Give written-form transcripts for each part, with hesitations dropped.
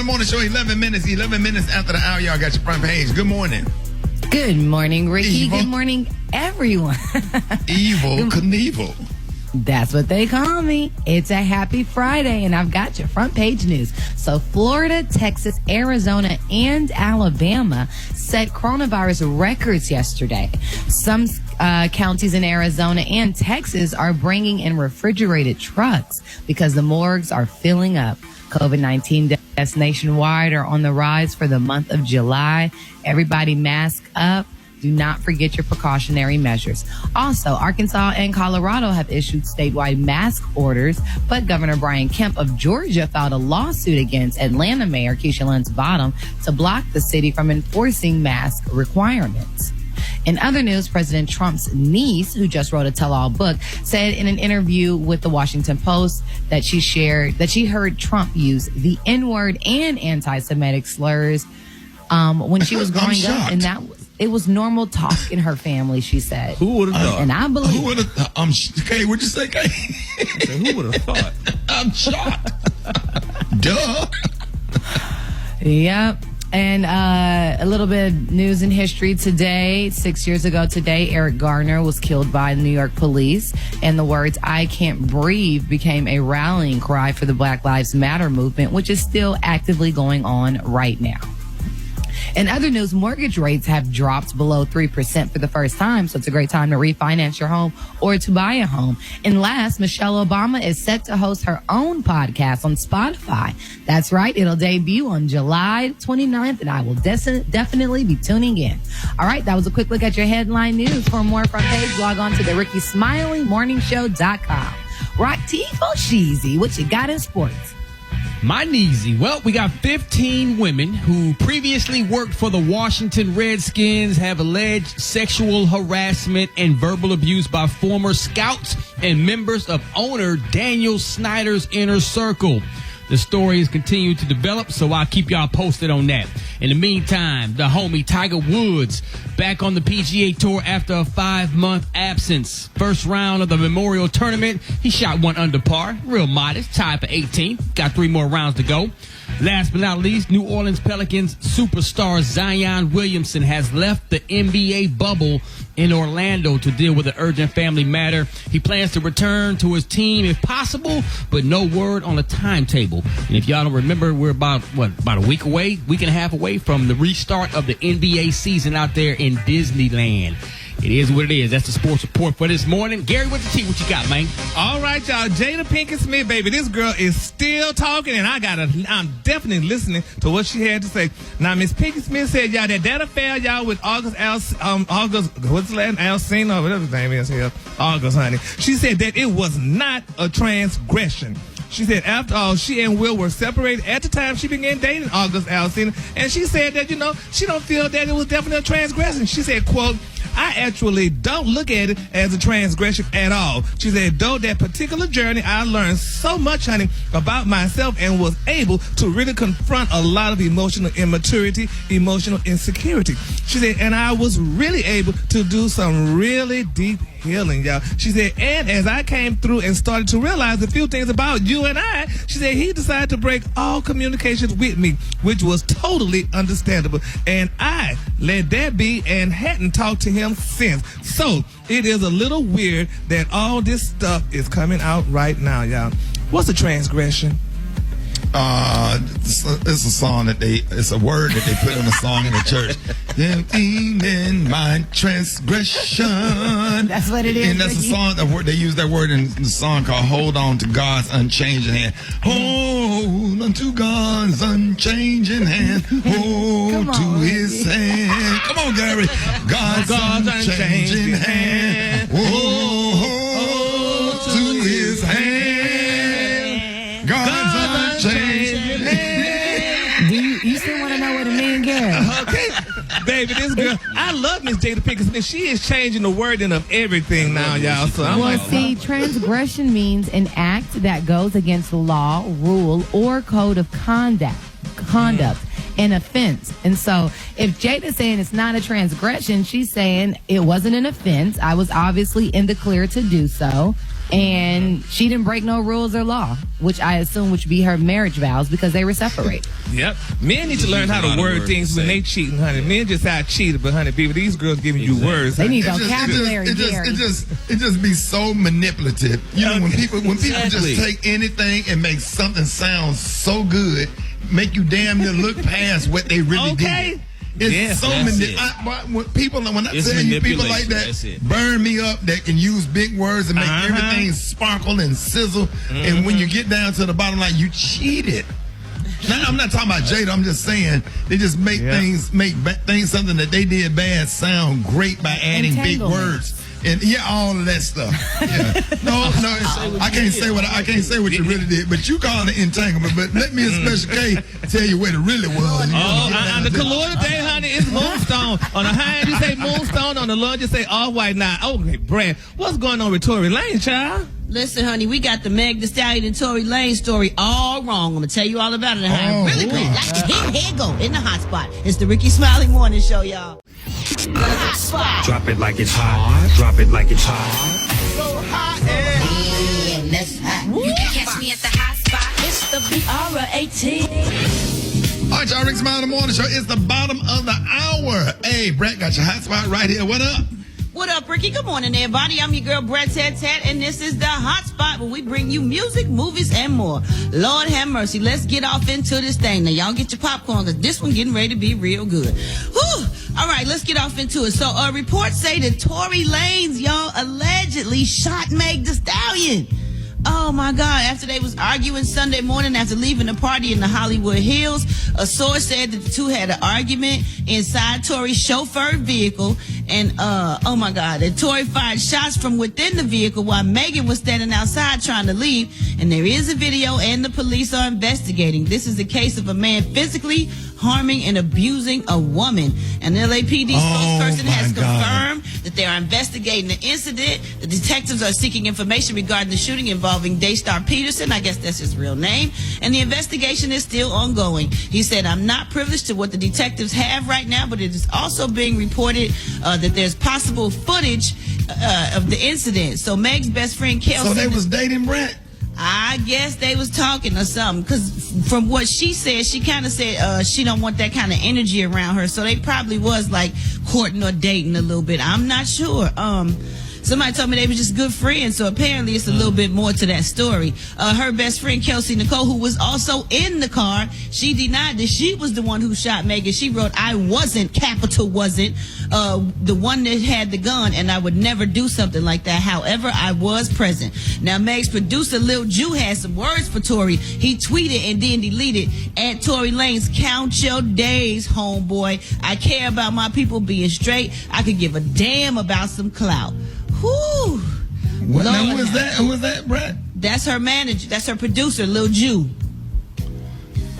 morning show, 11 minutes after the hour. Y'all got your front page. Good morning. Good morning, Ricky. Evil. Good morning, everyone. Evil Knievel. That's what they call me. It's a happy Friday, and I've got your front page news. So Florida, Texas, Arizona, and Alabama set coronavirus records yesterday. Some counties in Arizona and Texas are bringing in refrigerated trucks because the morgues are filling up. COVID-19 deaths nationwide are on the rise for the month of July. Everybody mask up. Do not forget your precautionary measures. Also, Arkansas and Colorado have issued statewide mask orders, but Governor Brian Kemp of Georgia filed a lawsuit against Atlanta Mayor Keisha Lance Bottom to block the city from enforcing mask requirements. In other news, President Trump's niece, who just wrote a tell-all book, said in an interview with the Washington Post that she heard Trump use the N-word and anti-Semitic slurs when she was growing up, and it was normal talk in her family, she said. Who would have thought? And I believe. Who would have? Kay, what'd you say, Kay? Who would have thought? I'm shocked. Duh. Yep. And a little bit of news in history today. 6 years ago today, Eric Garner was killed by New York police. And the words, "I can't breathe," became a rallying cry for the Black Lives Matter movement, which is still actively going on right now. In other news, mortgage rates have dropped below 3% for the first time, so it's a great time to refinance your home or to buy a home. And last, Michelle Obama is set to host her own podcast on Spotify. That's right, it'll debut on July 29th, and I will definitely be tuning in. All right, that was a quick look at your headline news. For more front page, log on to the Rickey Smiley morningshow.com. Rock Tifo Sheezy, what you got in sports? My kneesy. Well, we got 15 women who previously worked for the Washington Redskins have alleged sexual harassment and verbal abuse by former scouts and members of owner Daniel Snyder's inner circle. The story has continued to develop, so I'll keep y'all posted on that. In the meantime, the homie Tiger Woods back on the PGA Tour after a 5-month absence. First round of the Memorial Tournament, he shot one under par, real modest, tied for 18th. Got 3 more rounds to go. Last but not least, New Orleans Pelicans superstar Zion Williamson has left the NBA bubble in Orlando to deal with an urgent family matter. He plans to return to his team if possible, but no word on a timetable. And if y'all don't remember, we're about a week and a half away from the restart of the NBA season out there in Disneyland. It is what it is. That's the sports report for this morning. Gary, what you got, man? All right, y'all. Jada Pinkett Smith, baby. This girl is still talking, and I'm definitely listening to what she had to say. Now, Miss Pinkett Smith said, y'all, that affair, y'all, with August, what's the last name? Alsina, whatever his name is here. August, honey. She said that it was not a transgression. She said, after all, she and Will were separated at the time she began dating August Alsina. And she said that, she don't feel that it was definitely a transgression. She said, quote, "I actually don't look at it as a transgression at all." She said, though that particular journey, I learned so much, honey, about myself and was able to really confront a lot of emotional immaturity, emotional insecurity. She said, and I was really able to do some really deep healing, y'all. She said, and as I came through and started to realize a few things about you and I, she said, he decided to break all communications with me, which was totally understandable. And I let that be and hadn't talked to him since. So it is a little weird that all this stuff is coming out right now, y'all. What's a transgression? It's a song it's a word that they put in a song in the church. In my transgression. That's what it is. And that's a song, they use that word in the song called Hold On to God's Unchanging Hand. Hold on to God's unchanging hand. Hold to his hand. Come on, Gary. God's unchanging hand. Hold to his hand. God's unchanging hand. You still want to know what it means, Gary? Okay. Baby, this girl, I love Miss Jada Pinkett Smith. She is changing the wording of everything now, y'all. So I'm transgression means an act that goes against law, rule, or code of conduct, an offense. And so if Jada's saying it's not a transgression, she's saying it wasn't an offense. I was obviously in the clear to do so. And she didn't break no rules or law, which I assume would be her marriage vows because they were separated. Yep. Men need to learn how to word things when they cheating, honey. Men just out cheated, but honey, people, these girls giving you words. They need It vocabulary. just be so manipulative. You know, when people just take anything and make something sound so good, make you damn near look past what they really did. It's so manipulative. When I tell you people like that burn me up, that can use big words and make everything sparkle and sizzle, and when you get down to the bottom line, you cheated. Now, I'm not talking about Jada. I'm just saying they just make things something that they did bad sound great by adding big words. And all of that stuff. Yeah. No, I can't say what you really did, but you call it entanglement. But let me in Special K tell you what it really was. On the color today, honey, it's moonstone. On the high end, you say moonstone. On the low, you say all white. Now, okay, Brad, what's going on with Tory Lanez, child? Listen, honey, we got the Meg Thee Stallion and Tory Lanez story all wrong. I'm going to tell you all about it. Really quick. Here you go. In the hot spot. It's the Rickey Smiley Morning Show, y'all. The hot spot. Drop it like it's hot. Drop it like it's hot. So hot. And that's hot. You can catch me at the hot spot. It's the BR18. All right, y'all, Rickey Smiley Morning Show. It's the bottom of the hour. Hey, Brett, got your hot spot right here. What up? What up, Rickey? Good morning, everybody. I'm your girl, Brett Tat, and this is the hot spot where we bring you music, movies, and more. Lord have mercy. Let's get off into this thing. Now, y'all get your popcorn, because this one getting ready to be real good. Whew. All right, let's get off into it. So, reports say that Tory Lanez, y'all, allegedly shot Meg Thee Stallion. Oh my God, after they was arguing Sunday morning after leaving the party in the Hollywood Hills, a source said that the two had an argument inside Tory's chauffeured vehicle, and oh my God, that Tory fired shots from within the vehicle while Megan was standing outside trying to leave, and there is a video and the police are investigating. This is a case of a man physically harming and abusing a woman. An LAPD spokesperson has confirmed that they are investigating the incident. The detectives are seeking information regarding the shooting involving Daystar Peterson. I guess that's his real name. And the investigation is still ongoing. He said, I'm not privileged to what the detectives have right now, but it is also being reported that there's possible footage of the incident. So Meg's best friend, Kelsey. So they was dating Brett? I guess they was talking or something, because from what she said, she kind of said she don't want that kind of energy around her, so they probably was like courting or dating a little bit. I'm not sure. Somebody told me they were just good friends, so apparently it's a little bit more to that story. Her best friend, Kelsey Nicole, who was also in the car, she denied that she was the one who shot Megan. She wrote, I wasn't, capital wasn't, the one that had the gun, and I would never do something like that. However, I was present. Now, Meg's producer, Lil Ju, had some words for Tory. He tweeted and then deleted, at Tory Lanez, count your days, homeboy. I care about my people being straight. I could give a damn about some clout. Whew. What, now, who was that? Who was that, Brett? That's her manager. That's her producer, Lil Ju.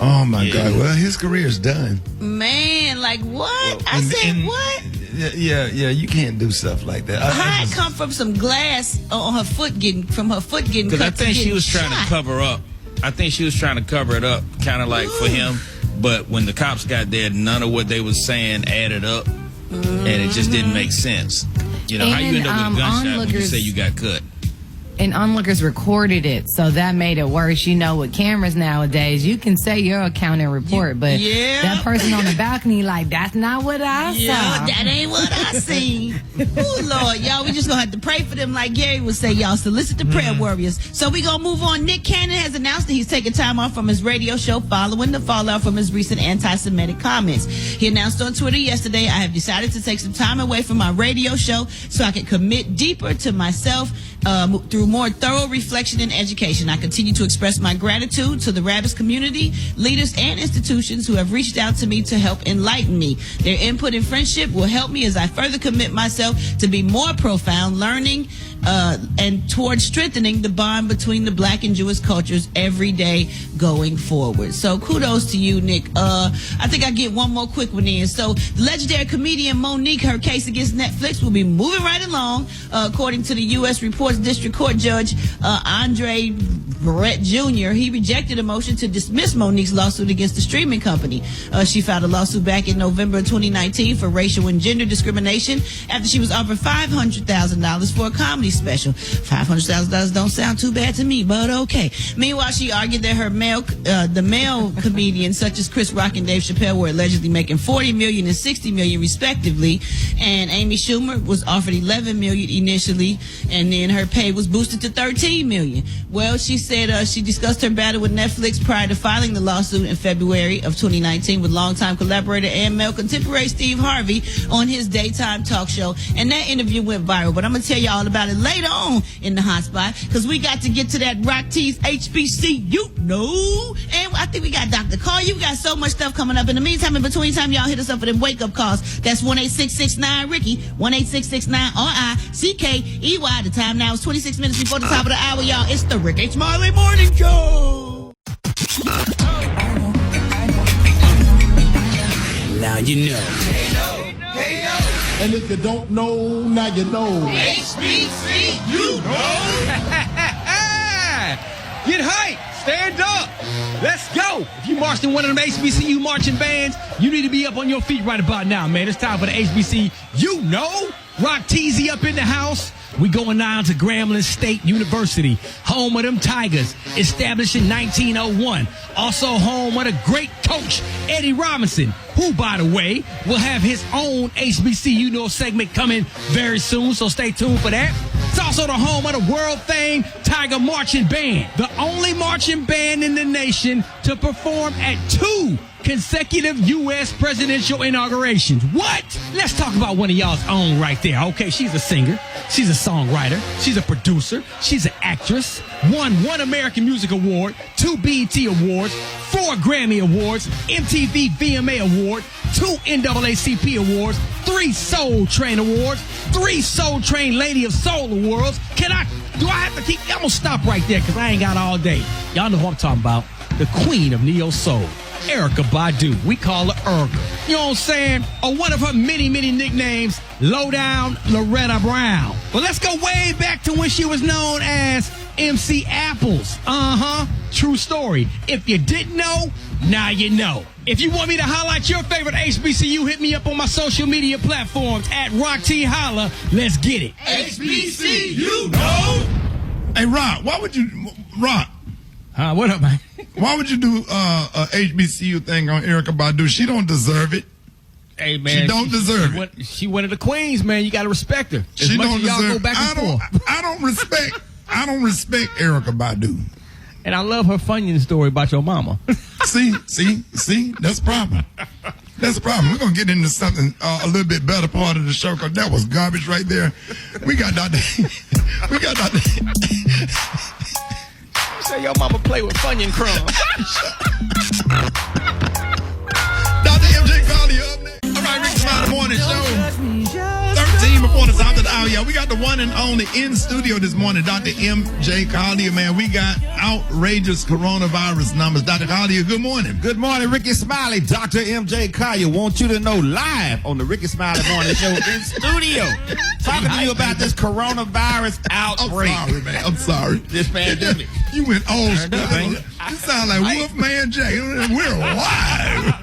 Oh my God! Well, his career's done. Man, like what? I said what? Yeah. You can't do stuff like that. How it come from some glass on her foot getting cut? Because I think she was trying to cover up. I think she was trying to cover it up, kind of like for him. But when the cops got there, none of what they was saying added up, and it just didn't make sense. You know, how you end up with a gunshot when you say you got cut? And onlookers recorded it, so that made it worse. You know, with cameras nowadays, you can say your account and report, but that person on the balcony, like, that's not what I saw. That ain't what I seen. Oh, Lord, y'all, we just gonna have to pray for them like Gary would say, y'all. Solicit the prayer warriors. So we gonna move on. Nick Cannon has announced that he's taking time off from his radio show following the fallout from his recent anti-Semitic comments. He announced on Twitter yesterday, I have decided to take some time away from my radio show so I can commit deeper to myself through more thorough reflection and education. I continue to express my gratitude to the Rabbis community, leaders, and institutions who have reached out to me to help enlighten me. Their input and friendship will help me as I further commit myself to be more profound, learning and towards strengthening the bond between the Black and Jewish cultures every day going forward. So kudos to you, Nick. I think I get one more quick one in. So the legendary comedian Monique, her case against Netflix will be moving right along, according to the U.S. Reports District Court Judge Andre Brett Jr., he rejected a motion to dismiss Monique's lawsuit against the streaming company. She filed a lawsuit back in November of 2019 for racial and gender discrimination after she was offered $500,000 for a comedy special. $500,000 don't sound too bad to me, but okay. Meanwhile, she argued that her the male comedians such as Chris Rock and Dave Chappelle were allegedly making $40 million and $60 million respectively, and Amy Schumer was offered $11 million initially, and then her pay was boosted to $13 million. Well, she said she discussed her battle with Netflix prior to filing the lawsuit in February of 2019 with longtime collaborator and male contemporary Steve Harvey on his daytime talk show, and that interview went viral. But I'm gonna tell you all about it later on in the hot spot, because we got to get to that Rock T's HBCU, and I think we got Dr. Carr. You got so much stuff coming up. In the meantime, in between time, y'all hit us up for them wake up calls. That's 1-866-9-RICKY, 1-866-9-RICKEY. The time now is 26 minutes before the top of the hour, y'all. It's the Rickey Smiley Morning Show. Now you know. And if you don't know, now you know. HBCU. Get hype. Stand up. Let's go. If you marched in one of them HBCU marching bands, you need to be up on your feet right about now, man. It's time for the HBCU. Rock Teasy up in the house. We going down to Grambling State University, home of them Tigers, established in 1901. Also home of the great coach, Eddie Robinson, who, by the way, will have his own HBCU segment coming very soon, so stay tuned for that. It's also the home of the world-famed Tiger Marching Band, the only marching band in the nation to perform at 2 consecutive U.S. presidential inaugurations. What? Let's talk about one of y'all's own right there. Okay, she's a singer. She's a songwriter. She's a producer. She's an actress. Won 1 American Music Award, 2 BET Awards, 4 Grammy Awards, MTV VMA Award, 2 NAACP Awards, 3 Soul Train Awards, 3 Soul Train Lady of Soul Awards. Do I have to keep? I'm going to stop right there because I ain't got all day. Y'all know who I'm talking about. The queen of Neo Soul, Erykah Badu. We call her Erykah. You know what I'm saying? Or one of her many, many nicknames, Lowdown Loretta Brown. Well, let's go way back to when she was known as MC Apples. True story. If you didn't know, now you know. If you want me to highlight your favorite HBCU, hit me up on my social media platforms at Rock T Holla. Let's get it. HBCU. Hey, Rock, why would you, Rock? What up, man? Why would you do a HBCU thing on Erykah Badu? She don't deserve it. Hey, man. She don't deserve it. She one of the queens, man. You got to respect her. As She much don't as y'all deserve go back and forth. I don't respect Erykah Badu. And I love her Funyun story about your mama. See, that's a problem. That's a problem. We're going to get into something a little bit better part of the show, because that was garbage right there. We got Dr. Say your mama play with Funyun crumbs. Dr. MJ Collier up next. All right, Rickey Smiley Morning Show. 13 before the top of the hour. Yeah, we got the one and only in studio this morning, Dr. MJ Collier, man. We got outrageous coronavirus numbers. Dr. Collier, good morning. Good morning, Rickey Smiley. Dr. MJ Collier want you to know live on the Rickey Smiley Morning Show in studio. Talking to you about this coronavirus outbreak. I'm sorry, man. I'm sorry. This pandemic. You went old school. You sound like Wolfman Jack. We're live.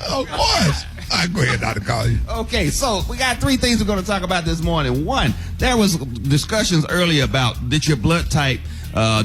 Of course. All right, go ahead, Dr. Collier. Okay, so we got 3 things we're going to talk about this morning. One, there was discussions earlier about did your blood type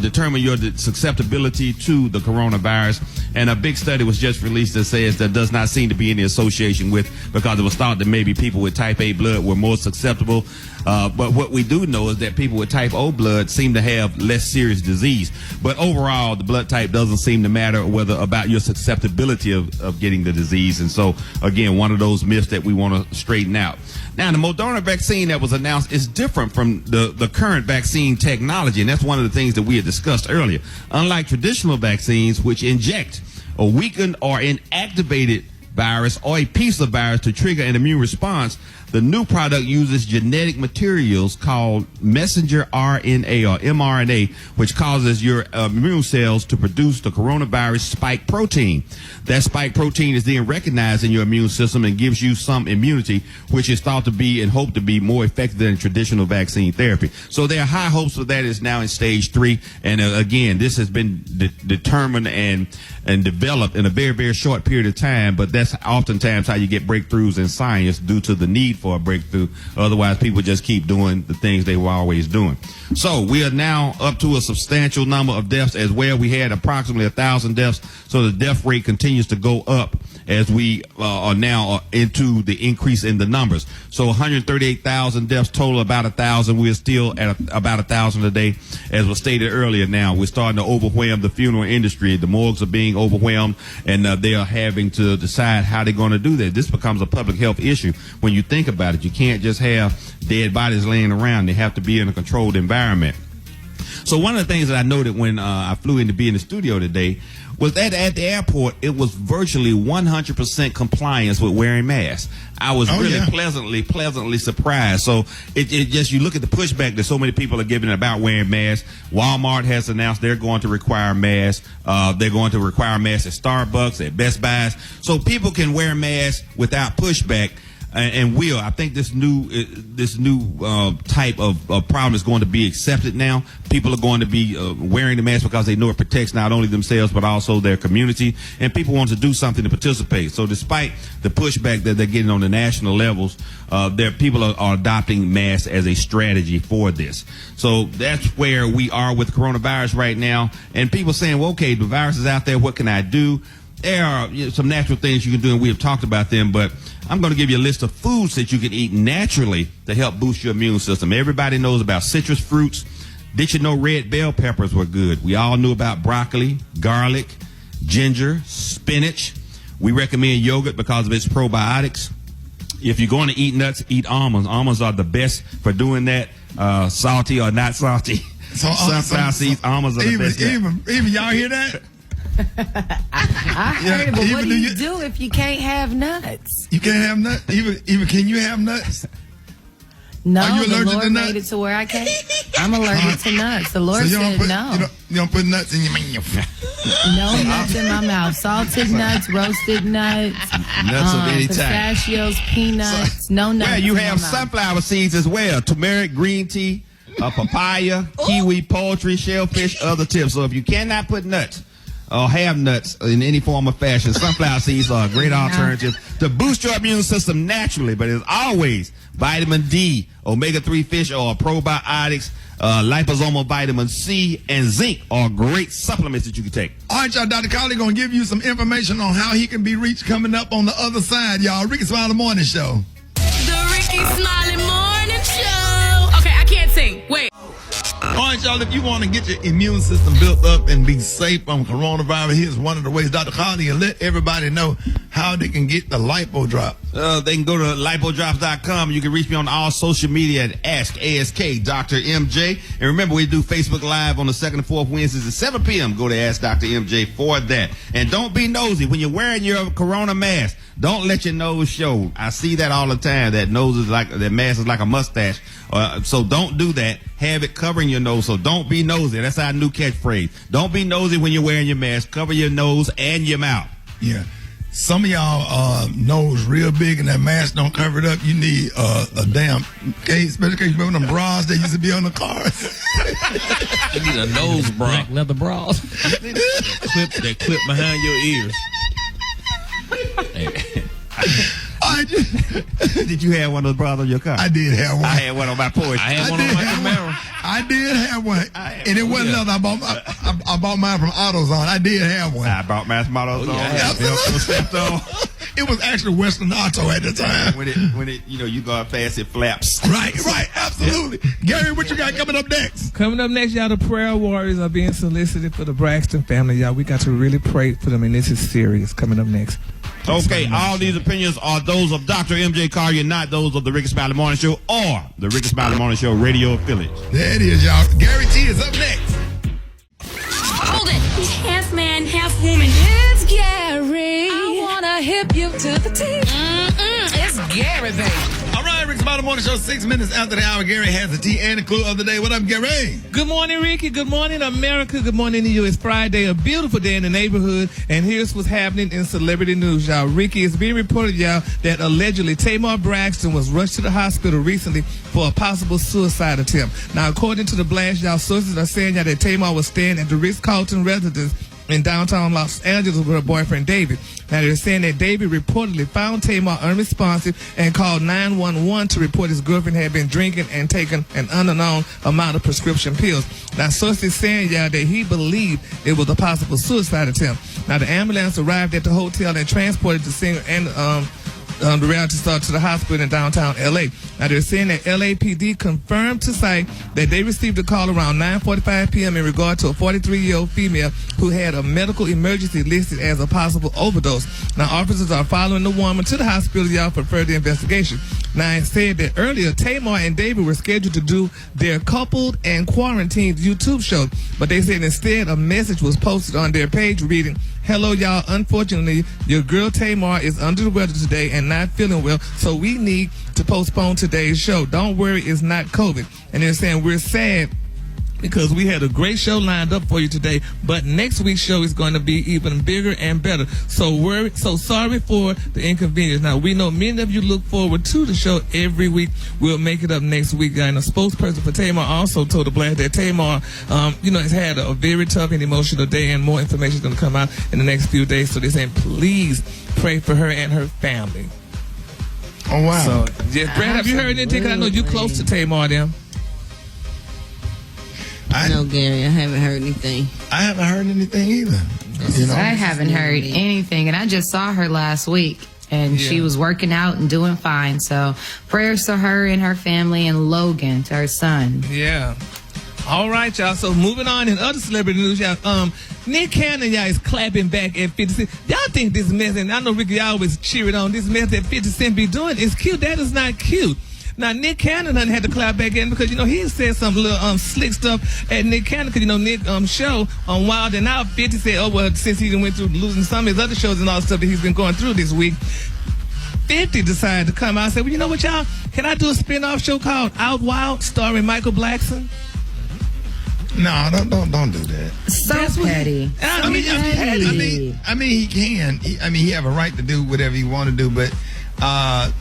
determine your susceptibility to the coronavirus, and a big study was just released that says there does not seem to be any association with, because it was thought that maybe people with type A blood were more susceptible. But what we do know is that people with type O blood seem to have less serious disease. But overall, the blood type doesn't seem to matter whether about your susceptibility of getting the disease. And so, again, one of those myths that we want to straighten out. Now, the Moderna vaccine that was announced is different from the current vaccine technology, and that's one of the things that we had discussed earlier. Unlike traditional vaccines, which inject a weakened or inactivated virus or a piece of virus to trigger an immune response, The new product uses genetic materials called messenger RNA or mRNA, which causes your immune cells to produce the coronavirus spike protein. That spike protein is then recognized in your immune system and gives you some immunity, which is thought to be and hoped to be more effective than traditional vaccine therapy. So there are high hopes for that. It's now in stage 3. And again, this has been determined and developed in a very, very short period of time. But that's oftentimes how you get breakthroughs in science, due to the need for a breakthrough. Otherwise, people just keep doing the things they were always doing. So we are now up to a substantial number of deaths as well. We had approximately 1,000 deaths. So the death rate continues to go up as we are now into the increase in the numbers. So 138,000 deaths total, about 1,000. We're still at about 1,000 a day. As was stated earlier, now we're starting to overwhelm the funeral industry. The morgues are being overwhelmed, and they are having to decide how they're going to do that. This becomes a public health issue when you think about it. You can't just have dead bodies laying around. They have to be in a controlled environment. So one of the things that I noted when I flew in to be in the studio today was that at the airport, it was virtually 100% compliance with wearing masks. I was pleasantly surprised. So it just, you look at the pushback that so many people are giving about wearing masks. Walmart has announced they're going to require masks. They're going to require masks at Starbucks, at Best Buys. So people can wear masks without pushback. And I think this new type of problem is going to be accepted now. People are going to be wearing the mask because they know it protects not only themselves but also their community. And people want to do something to participate. So despite the pushback that they're getting on the national levels, people are adopting masks as a strategy for this. So that's where we are with coronavirus right now. And people saying, well, okay, the virus is out there. What can I do? There are some natural things you can do, and we have talked about them, but I'm going to give you a list of foods that you can eat naturally to help boost your immune system. Everybody knows about citrus fruits. Did you know red bell peppers were good? We all knew about broccoli, garlic, ginger, spinach. We recommend yogurt because of its probiotics. If you're going to eat nuts, eat almonds. Almonds are the best for doing that, salty or not salty. Sunflower seeds, almonds are the best. Even y'all hear that? I heard it, but what do you do if you can't have nuts? You can't have nuts? Even can you have nuts? No, Are you allergic the Lord to nuts? made it to where I can't. I'm allergic to nuts. The Lord said no. You don't put nuts in your mouth. No nuts in my mouth. Salted nuts, roasted nuts, nuts of any type. Pistachios, peanuts, no nuts. Well, you in have my mouth. sunflower seeds as well. Turmeric, green tea, papaya, kiwi, poultry, shellfish, other tips. So if you cannot put nuts or have nuts in any form or fashion, sunflower seeds are a great alternative to boost your immune system naturally. But as always, vitamin D, omega-3 fish oil, probiotics, liposomal vitamin C, and zinc are great supplements that you can take. All right, y'all, Dr. Colley going to give you some information on how he can be reached coming up on the other side, y'all. Rickey Smiley Morning Show. The Rickey Smiley Morning Show. Okay, I can't sing. Wait. All right, y'all, if you want to get your immune system built up and be safe from coronavirus, here's one of the ways, Dr. Colley, and let everybody know how they can get the lipo drop. They can go to lipodrops.com. You can reach me on all social media at ASK Dr. MJ. And remember, we do Facebook Live on the 2nd and 4th Wednesdays at 7 p.m. Go to Ask Dr. MJ for that. And don't be nosy. When you're wearing your corona mask, don't let your nose show. I see that all the time. That mask is like a mustache. So don't do that. Have it covering your nose. So don't be nosy. That's our new catchphrase. Don't be nosy when you're wearing your mask. Cover your nose and your mouth. Yeah. Some of y'all nose real big and that mask don't cover it up. You need a damn case, especially case you remember them bras that used to be on the cars. You need a nose bra. Black leather bras. That clip behind your ears. Did you have one of those bras on your car? I did have one. I had one on my porch. I had one on my Camaro. I did have one. And it wasn't leather. I bought mine from AutoZone. I did have one. I bought mine from AutoZone. It was actually Western Auto at the time. When it, you go out fast, it flaps. Right, absolutely. Gary, what you got coming up next? Coming up next, y'all, the prayer warriors are being solicited for the Braxton family, y'all. We got to really pray for them, and this is serious. Coming up next. Okay, all these opinions are those of Dr. MJ Collier, not those of the Rickey Smiley Morning Show or the Rickey Smiley Morning Show radio affiliate. There it is, y'all. Gary T is up next. Hold it. He's half man, half woman. It's Gary. I wanna hip you to the T. It's Gary, baby. All right, Smiley Morning Show, 6 minutes after the hour. Gary has the tea and the clue of the day. What up, Gary? Good morning, Ricky. Good morning, America. Good morning to you. It's Friday, a beautiful day in the neighborhood, and here's what's happening in celebrity news, y'all. Ricky, it's being reported, y'all, that allegedly Tamar Braxton was rushed to the hospital recently for a possible suicide attempt. Now, according to the blast, y'all, sources are saying, y'all, that Tamar was staying at the Ritz-Carlton residence in downtown Los Angeles with her boyfriend David. Now they're saying that David reportedly found Tamar unresponsive and called 911 to report his girlfriend had been drinking and taking an unknown amount of prescription pills. Now sources saying, y'all, that he believed it was a possible suicide attempt. Now the ambulance arrived at the hotel and transported the singer and the reality star to the hospital in downtown L.A. Now, they're saying that LAPD confirmed to say that they received a call around 9:45 p.m. in regard to a 43-year-old female who had a medical emergency listed as a possible overdose. Now, officers are following the woman to the hospital, y'all, for further investigation. Now, it said that earlier, Tamar and David were scheduled to do their coupled and quarantined YouTube show, but they said instead a message was posted on their page reading, "Hello, y'all. Unfortunately, your girl Tamar is under the weather today and not feeling well, so we need to postpone today's show. Don't worry, it's not COVID." And they're saying, "We're sad because we had a great show lined up for you today, but next week's show is going to be even bigger and better. So sorry for the inconvenience. Now, we know many of you look forward to the show every week. We'll make it up next week." And a spokesperson for Tamar also told the blast that Tamar, has had a very tough and emotional day, and more information is going to come out in the next few days. So they're saying, please pray for her and her family. Oh, wow. So, yeah, Brad, have you heard anything? 'Cause I know you're close to Tamar, them. No, Gary, I haven't heard anything. I haven't heard anything either. I haven't heard anything, and I just saw her last week, and she was working out and doing fine. So prayers to her and her family, and Logan, to her son. Yeah. All right, y'all. So moving on in other celebrity news, y'all. Nick Cannon, y'all, is clapping back at 50 Cent. Y'all think this mess, and I know Ricky always cheering on this mess that 50 Cent be doing, is cute. That is not cute. Now, Nick Cannon had to clap back in because, he said some little slick stuff at Nick Cannon because, Nick show on Wild and Out. 50 said, oh, well, since he went through losing some of his other shows and all the stuff that he's been going through this week, 50 decided to come out and say, well, you know what, y'all? Can I do a spin-off show called Out Wild starring Michael Blackson? No, don't do that. So petty. I mean, he can. He have a right to do whatever he want to do, but that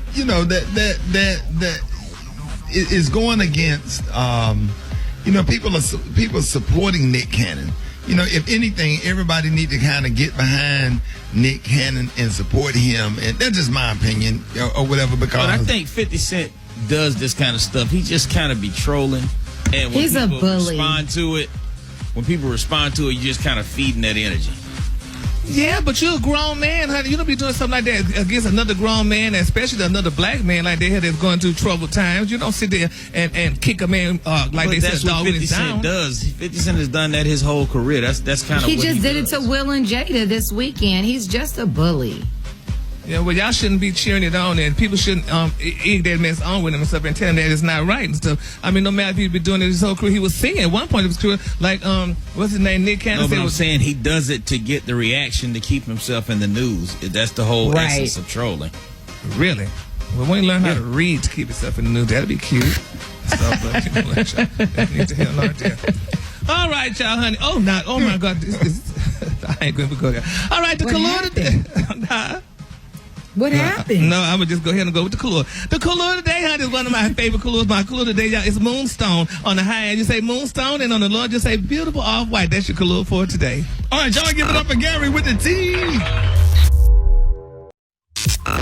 is going against. People supporting Nick Cannon. If anything, everybody need to kind of get behind Nick Cannon and support him, and that's just my opinion or whatever. Because I think 50 Cent does this kind of stuff. He just kind of be trolling. And when he's a bully. When people respond to it, you're just kind of feeding that energy. Yeah, but you're a grown man, honey. You don't be doing something like that against another grown man, especially another black man like that that's going through troubled times. You don't sit there and kick a man like but they that's said, what 50 Cent does. 50 Cent has done that his whole career. That's kind of he what just he did does. it to Will and Jada this weekend. He's just a bully. Yeah, well, y'all shouldn't be cheering it on, and people shouldn't egg that mess on with him and stuff and tell him that it's not right and stuff. I mean, no matter if he'd been doing it his whole career, he was singing at one point of his career, like, what's his name, Nick Cannon. No, but I'm saying he does it to get the reaction to keep himself in the news. That's the whole essence of trolling. Really? Well, when you learn how to read to keep yourself in the news, that'd be cute. Stuff, but need to hell not there. All right, y'all, honey. Oh my God. I ain't going to go there. All right, the color today. What happened? No, I'm going to just go ahead and go with the color. The color today, honey, is one of my favorite colors. My color today, y'all, is Moonstone. On the high end, you say Moonstone, and on the low, you say beautiful off-white. That's your color for today. All right, y'all, give it up for Gary with the T. All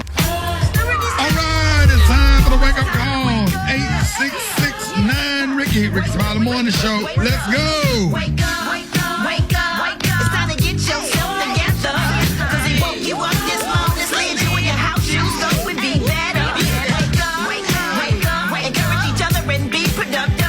right, it's time for the wake-up call. 8669 Ricky Smiley Morning Show. Let's go. Wake up, wake up, wake up, wake up. It's time to get yourself together. Cause he woke you up this morning, slid you in your house shoes, so it be better. Wake up, wake up, wake up. Encourage each other and be productive.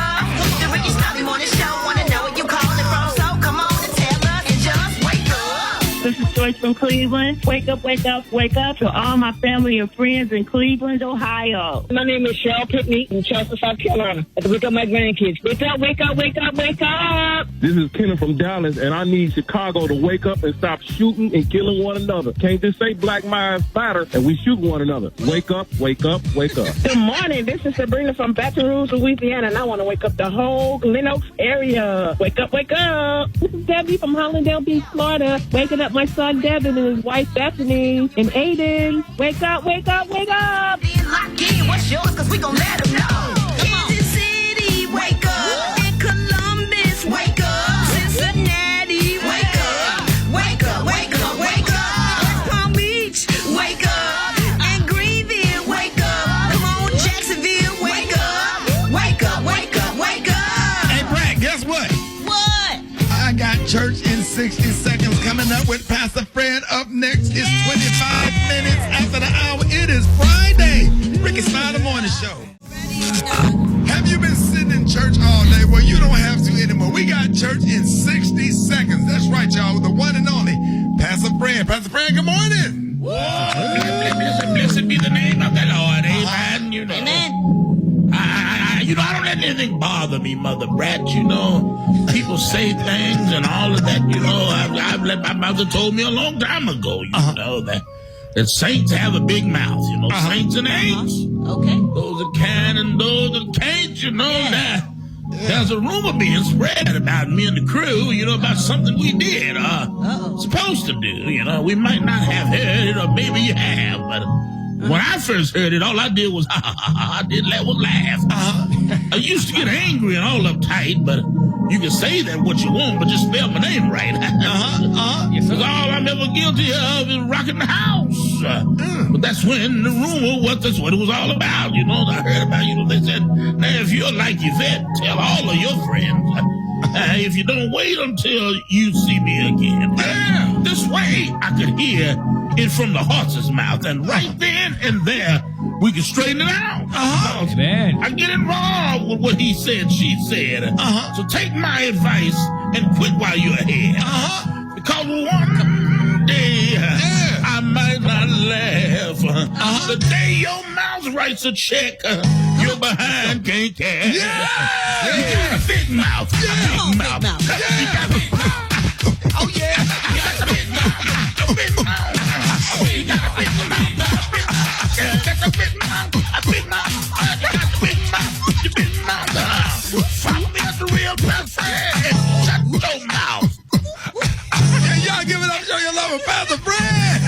The Ricky Smiley Morning Show, wanna know where you calling from, so come on and tell us and just wake up. This is Joyce from Cleveland. Wake up, wake up, wake up to all my family and friends in Cleveland, Ohio. My name is Cheryl Pickney from Charleston, South Carolina. I have to wake up my grandkids. Wake up, wake up, wake up, wake up. This is Kenny from Dallas, and I need Chicago to wake up and stop shooting and killing one another. Can't just say Black Lives Matter and we shoot one another. Wake up, wake up, wake up. Good morning. This is Sabrina from Baton Rouge, Louisiana, and I want to wake up the whole Glen Oaks area. Wake up, wake up. This is Debbie from Hollandale Beach, Florida. Waking up my son Devin and his wife Bethany and Aiden. Wake up, wake up, wake up. Lock in, what's yours? Cause we gon' let them know. Kansas City, wake up. In Columbus, wake up. Cincinnati, wake up. Wake up, wake up, wake up. West Palm Beach, wake up. And Greenville, wake up. Come on, Jacksonville, wake up. Wake up, wake up, wake up. Hey, Brad, guess what? What? I got church in 60 seconds coming up with Pastor Fred. Up next is 25 minutes after the hour. It is Friday. Rickey Smiley Morning Show. Have you been sitting in church all day? Well, you don't have to anymore. We got church in 60 seconds. That's right, y'all. The one and only Pastor Fred. Pastor Fred, good morning. Blessed be the name of the Lord. Amen. You know. Amen. I don't let anything bother me, Mother Brat. You know, people say things and all of that. You know, I've let my mother told me a long time ago. You know that saints have a big mouth. You know, saints and ain'ts. Okay. Those that can and those that can't. You know that. There's a rumor being spread about me and the crew, you know, about something we did, supposed to do, you know. We might not have heard it, or maybe you have, but when I first heard it, all I did was, I did laugh. I used to get angry and all uptight, but you can say that what you want, but just spell my name right. Because all I'm ever guilty of is rocking the house. But that's when the rumor was, that's what it was all about. You know, I heard about, you know, they said, now if you're like Yvette, tell all of your friends. If you don't wait until you see me again. This way I could hear it from the horse's mouth, and right then and there we can straighten it out. I get involved with what he said, she said. So take my advice and quit while you're ahead. Because one day I might not laugh. The day your mouth writes a check, your behind can't cash. You got a big mouth. A big mouth. You got a big mouth. Oh yeah. You got a big mouth. A big mouth. You got a big mouth. That's a big mouth. A big mouth. You got a big mouth. You big mouth. Follow me as the real person. Shut your mouth. Y'all give it up. Show your love for Pastor Fred.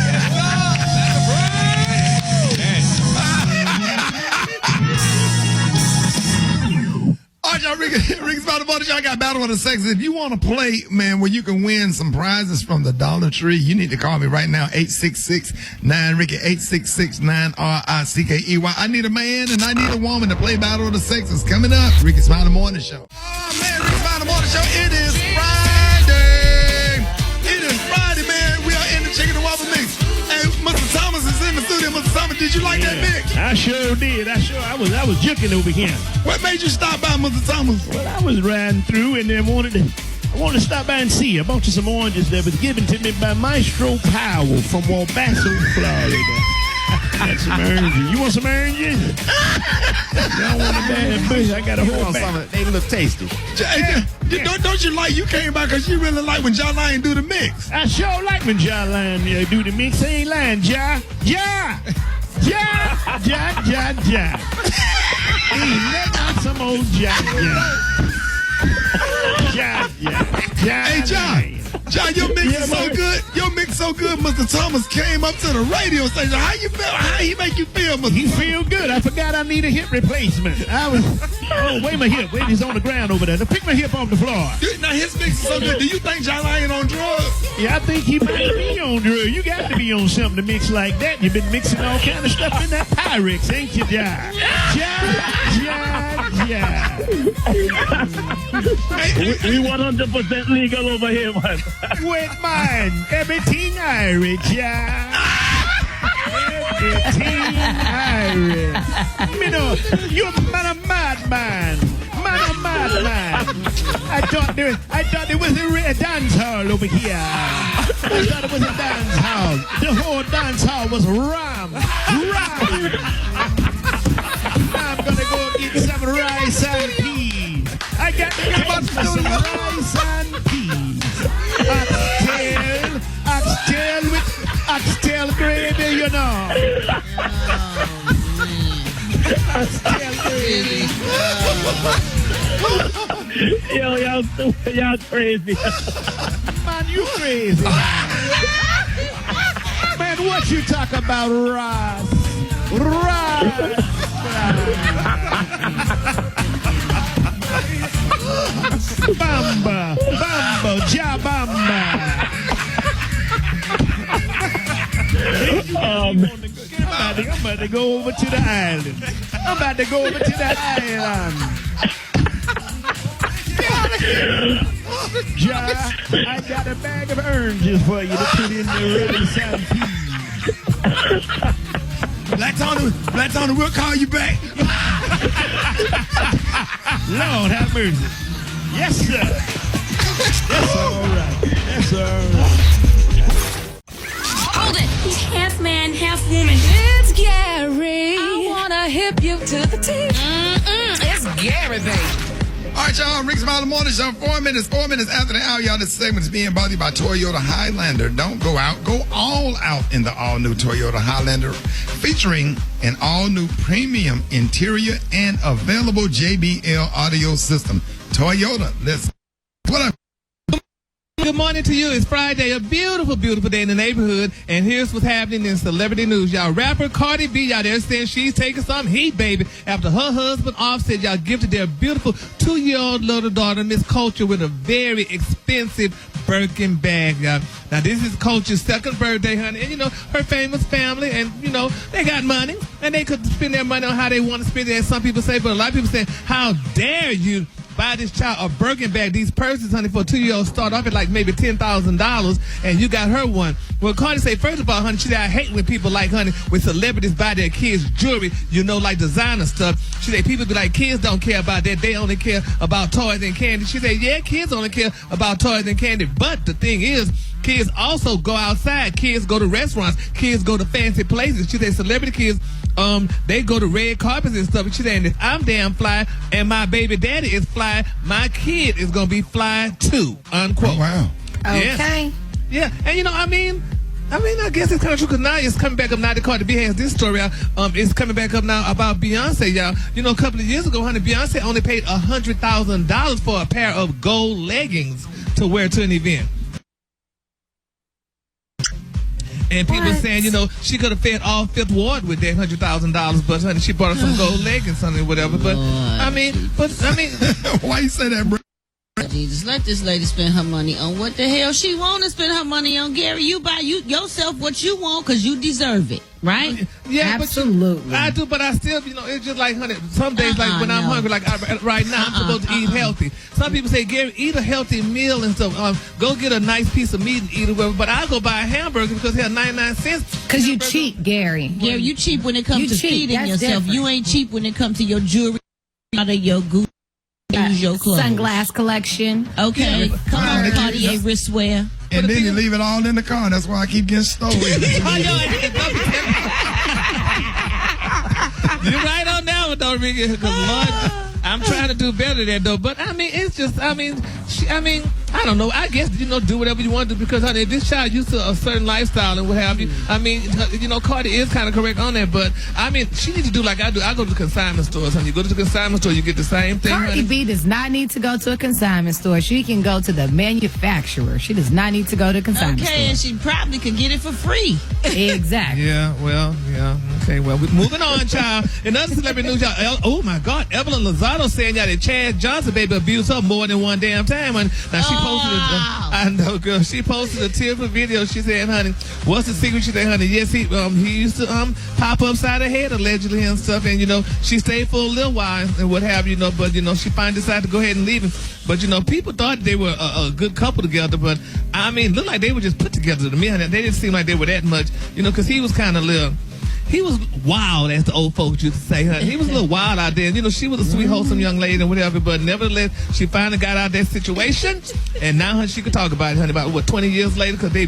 All right, y'all, Rickey's about the bonus. Y'all got Battle of the Sexes. If you want to play, man, where you can win some prizes from the Dollar Tree, you need to call me right now, 866-9-RICKEY, 866-9-RICKEY. I need a man and I need a woman to play Battle of the Sexes. Coming up, Rickey Smiley Morning Show. Oh, man, Rickey Smiley Morning Show. It is Friday. It is Friday, man. We are in the Chicken and Waffle Mix. Hey, Mr. Thomas is in the studio. Mr. Thomas, did you like that mix? I sure did. I was juking over here. What made you stop by, Mr. Thomas? Well, I was riding through and then I wanted to stop by and see you. I bought you some oranges that was given to me by Maestro Powell from Walbasso, Florida. Got some oranges. You want some oranges? Y'all want a bad bush? I got a whole bag. They look tasty. Don't you like, you came by because you really like when John Lion do the mix. I sure like when John Lion do the mix. I ain't lying, Ja. Ain't never some old Ja. Hey, John, your mix is so good. Your mix so good. Mr. Thomas came up to the radio station. How you feel? How he make you feel, Mr. He feel good. I forgot I need a hip replacement. Wait my hip. Wait, he's on the ground over there. Now pick my hip off the floor. Now his mix is so good. Do you think John Lion on drugs? Yeah, I think he might be on drugs. You got to be on something to mix like that. You've been mixing all kind of stuff in that Pyrex, ain't you, Ja? We 100% legal over here, man. With mine, everything Irish, yeah. Everything Irish. Me know, you're man a madman. Man a madman. I thought there was a dance hall over here. I thought it was a dance hall. The whole dance hall was ram. I'm gonna go get some rice and peas. I got to get some rice and peas. Oxtail with oxtail gravy, you know. Oxtail gravy. Yo, y'all stupid. Y'all crazy. Man, you crazy. Man, what you talk about, Ross? Bamba, jabamba. I'm about to go over to the island. Ja, I got a bag of oranges for you to put in the rice and peas. Black Tony, we'll call you back. Lord have mercy. Yes, sir. That's all right. Hold it. He's half man, half woman. It's Gary. I wanna hip you to the teeth. It's Gary, baby. All right, y'all. Rick Smiley Morning Show. 4 minutes after the hour, y'all. This segment is being brought to you by Toyota Highlander. Don't go out. Go all out in the all-new Toyota Highlander, featuring an all-new premium interior and available JBL audio system. Toyota. Listen. What up? Good morning to you. It's Friday, a beautiful, beautiful day in the neighborhood. And here's what's happening in celebrity news. Y'all, rapper Cardi B, y'all, they're saying she's taking some heat, baby, after her husband Offset, y'all, gifted their beautiful 2-year-old little daughter, Miss Culture, with a very expensive Birkin bag, y'all. Now, this is Culture's second birthday, honey. And, her famous family, and, they got money. And they could spend their money on how they want to spend it, as some people say. But a lot of people say, how dare you buy this child a Birkin bag? These purses, honey, for a 2-year-old start off at like maybe $10,000, and you got her one. Well, Cardi say, first of all, honey, she said, I hate when people like, honey, when celebrities buy their kids jewelry, like designer stuff. She said, people be like, kids don't care about that. They only care about toys and candy. She said, yeah, kids only care about toys and candy. But the thing is, kids also go outside. Kids go to restaurants. Kids go to fancy places. She said, celebrity kids, they go to red carpets and stuff. And she said, if I'm damn fly and my baby daddy is fly, my kid is going to be fly too, unquote. Oh, wow. Okay. Yes. Yeah. And, I guess it's kind of true, because now it's coming back up now that Cardi B has this story out. It's coming back up now about Beyonce, y'all. A couple of years ago, honey, Beyonce only paid $100,000 for a pair of gold leggings to wear to an event. And people saying, she could have fed all Fifth Ward with that $100,000, but honey, she bought her some gold leggings, honey, whatever. But why you say that, bro? Jesus, let this lady spend her money on what the hell she want to spend her money on. Gary, you buy yourself what you want because you deserve it, right? Yeah, absolutely. I do, but I still, it's just like, honey, some days, like when I'm hungry, like right now, I'm supposed to eat healthy. Some people say, Gary, eat a healthy meal and stuff. Go get a nice piece of meat and eat it, whatever. But I go buy a hamburger because it has 99 cents. Because you cheap, Gary. Gary, you cheap when it comes to feeding yourself. Different. You ain't cheap when it comes to your jewelry, out of your Gucci. Your clothes. Sunglass collection. Okay, come on, Cartier wristwear. And then you leave it all in the car. That's why I keep getting stolen. You're right on that one, though, Rickey. Because Lord, I'm trying to do better there, though. But it's just, I don't know. I guess, do whatever you want to do, because, honey, if this child used to a certain lifestyle and what have you, Cardi is kind of correct on that. But, she needs to do like I do. I go to the consignment stores, honey. You go to the consignment store, you get the same thing, Cardi honey. B does not need to go to a consignment store. She can go to the manufacturer. She does not need to go to a consignment store. Okay, and she probably could get it for free. Exactly. Yeah, well, yeah. Okay, well, we're moving on, child. In other celebrity news, y'all, oh, my God, Evelyn Lozado saying, y'all, that Chad Johnson, baby, abused her more than one damn time. And now, she posted I know, girl. She posted a tearful video. She said, honey, what's the secret? She said, honey, yes, he used to pop upside her head, allegedly, and stuff. And, she stayed for a little while and what have you, but, she finally decided to go ahead and leave him. But, people thought they were a good couple together. But, looked like they were just put together to me, honey. They didn't seem like they were that much, because he was kind of little. he was wild, as the old folks used to say, honey. He was a little wild out there. You know, she was a sweet, wholesome young lady and whatever, but nevertheless, she finally got out of that situation, and now, honey, she could talk about it, honey, about, 20 years later, because they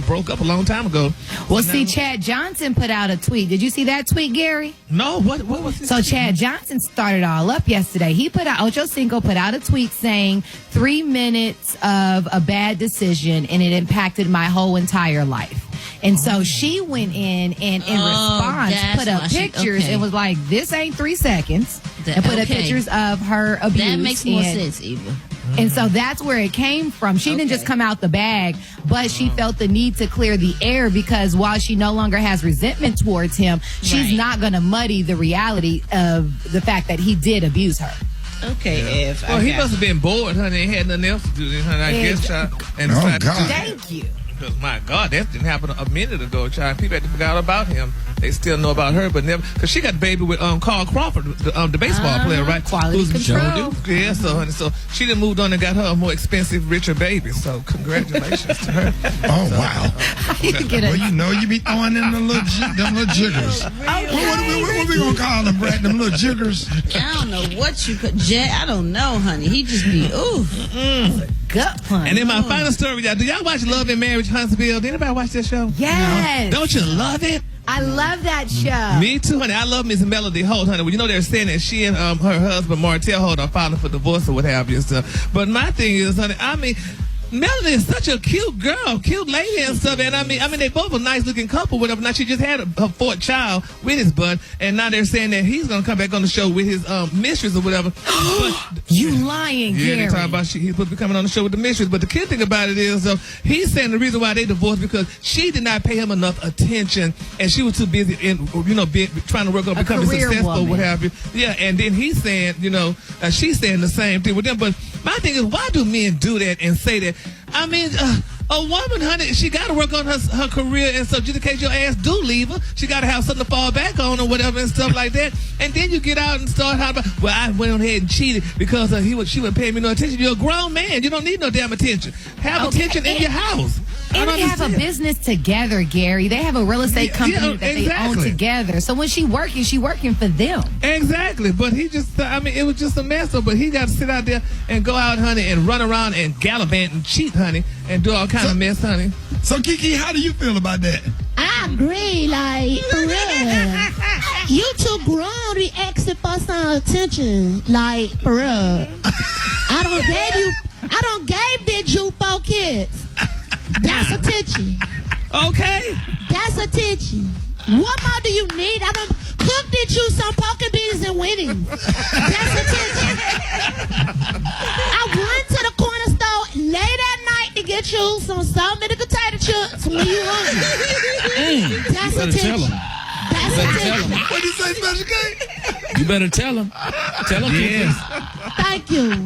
broke up a long time ago. Well, see, Chad Johnson put out a tweet. Did you see that tweet, Gary? No, what was it? So Chad Johnson started all up yesterday. He put out, Ocho Cinco put out a tweet saying 3 minutes of a bad decision and it impacted my whole entire life. And so she went in and in response put up pictures and was like, this ain't 3 seconds. And put up pictures of her abuse. That makes more sense, Eva. And so that's where it came from. She didn't just come out the bag, but she felt the need to clear the air because while she no longer has resentment towards him, she's not going to muddy the reality of the fact that he did abuse her. Okay, Ev. Well, he must have been bored, honey. He had nothing else to do, honey. I guess, child. And Oh, God. Thank you. Because, my God, that didn't happen a minute ago, child. People had forgot about him. They still know about her, but never. Because she got a baby with Carl Crawford, the baseball player, right? Quality control. Yeah, so, honey, so she done moved on and got her a more expensive, richer baby. So, congratulations to her. Oh, wow. Well, you know, you be throwing in them little jiggers. What we going to call them, Brad? Them little jiggers? I don't know what you could, Jay. I don't know, honey. He just be, gut punch. And then my final story, y'all. Do y'all watch Love and Marriage, Huntsville? Did anybody watch that show? Yes. No. Don't you love it? I love that show. Me too, honey. I love Miss Melody Holt, honey. Well, you know they're saying that she and her husband Martell Holt are filing for divorce or what have you and stuff. But my thing is, honey, I mean, Melody is such a cute girl, cute lady and stuff. And I mean, they both a nice looking couple, whatever. Now she just had her fourth child with his bud, and now they're saying that he's gonna come back on the show with his mistress or whatever. But, you lying, yeah, Gary. they're talking about he's supposed to be coming on the show with the mistress. But the kid thing about it is, he's saying the reason why they divorced because she did not pay him enough attention, and she was too busy in, trying to work on becoming successful, woman. what have you. Yeah, and then he's saying, she's saying the same thing with them. But my thing is, why do men do that and say that? I mean, a woman, honey, she got to work on her career, and so just in case your ass do leave her, she got to have something to fall back on or whatever and stuff like that. And then you get out and start how about, well, I went on ahead and cheated because she wouldn't pay me no attention. You're a grown man. You don't need no damn attention. Have attention in your house. And they have a business together, Gary. They have a real estate company that they own together. So when she's working for them. Exactly. But he just, it was just a mess up. But he got to sit out there and go out, honey, and run around and gallivant and cheat, honey, and do all kind of mess, honey. So, Kiki, how do you feel about that? I agree, like, for real. You too grown to be asking for some attention, like, for real. I don't gave Big Ju 4 kids. That's attention. Okay. That's attention. What more do you need? I don't cook you some poker beans and winnings. That's attention. I went to the corner store late at night to get you some salt and potato chips when you hungry. That's attention. That's attention. What did you say, Special K? You better tell him. Tell him. Yes. Thank you.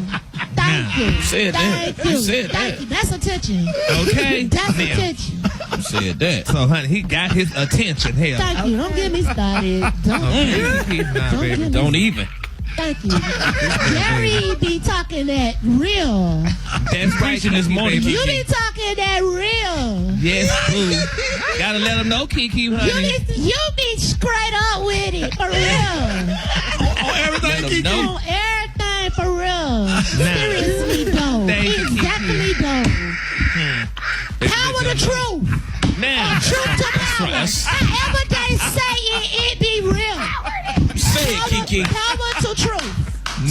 Thank you. You said that. Thank you. You said Thank that. you. That's attention. Okay. That's Now. attention. You said that. So, honey, he got his attention. Hell. Thank you. Don't get me started. Don't even. Thank you. Gary be talking that real. That's right. Preaching this morning, You Kiki. be talking that real. Yes, boo. Gotta let him know, Kiki, honey. You be straight up with it, for real. On everything, Kiki? On everything, for real. Seriously, though. Exactly, though. Power the truth. Now. Truth to power. However they say it be real. Say it, Kiki. Power to truth.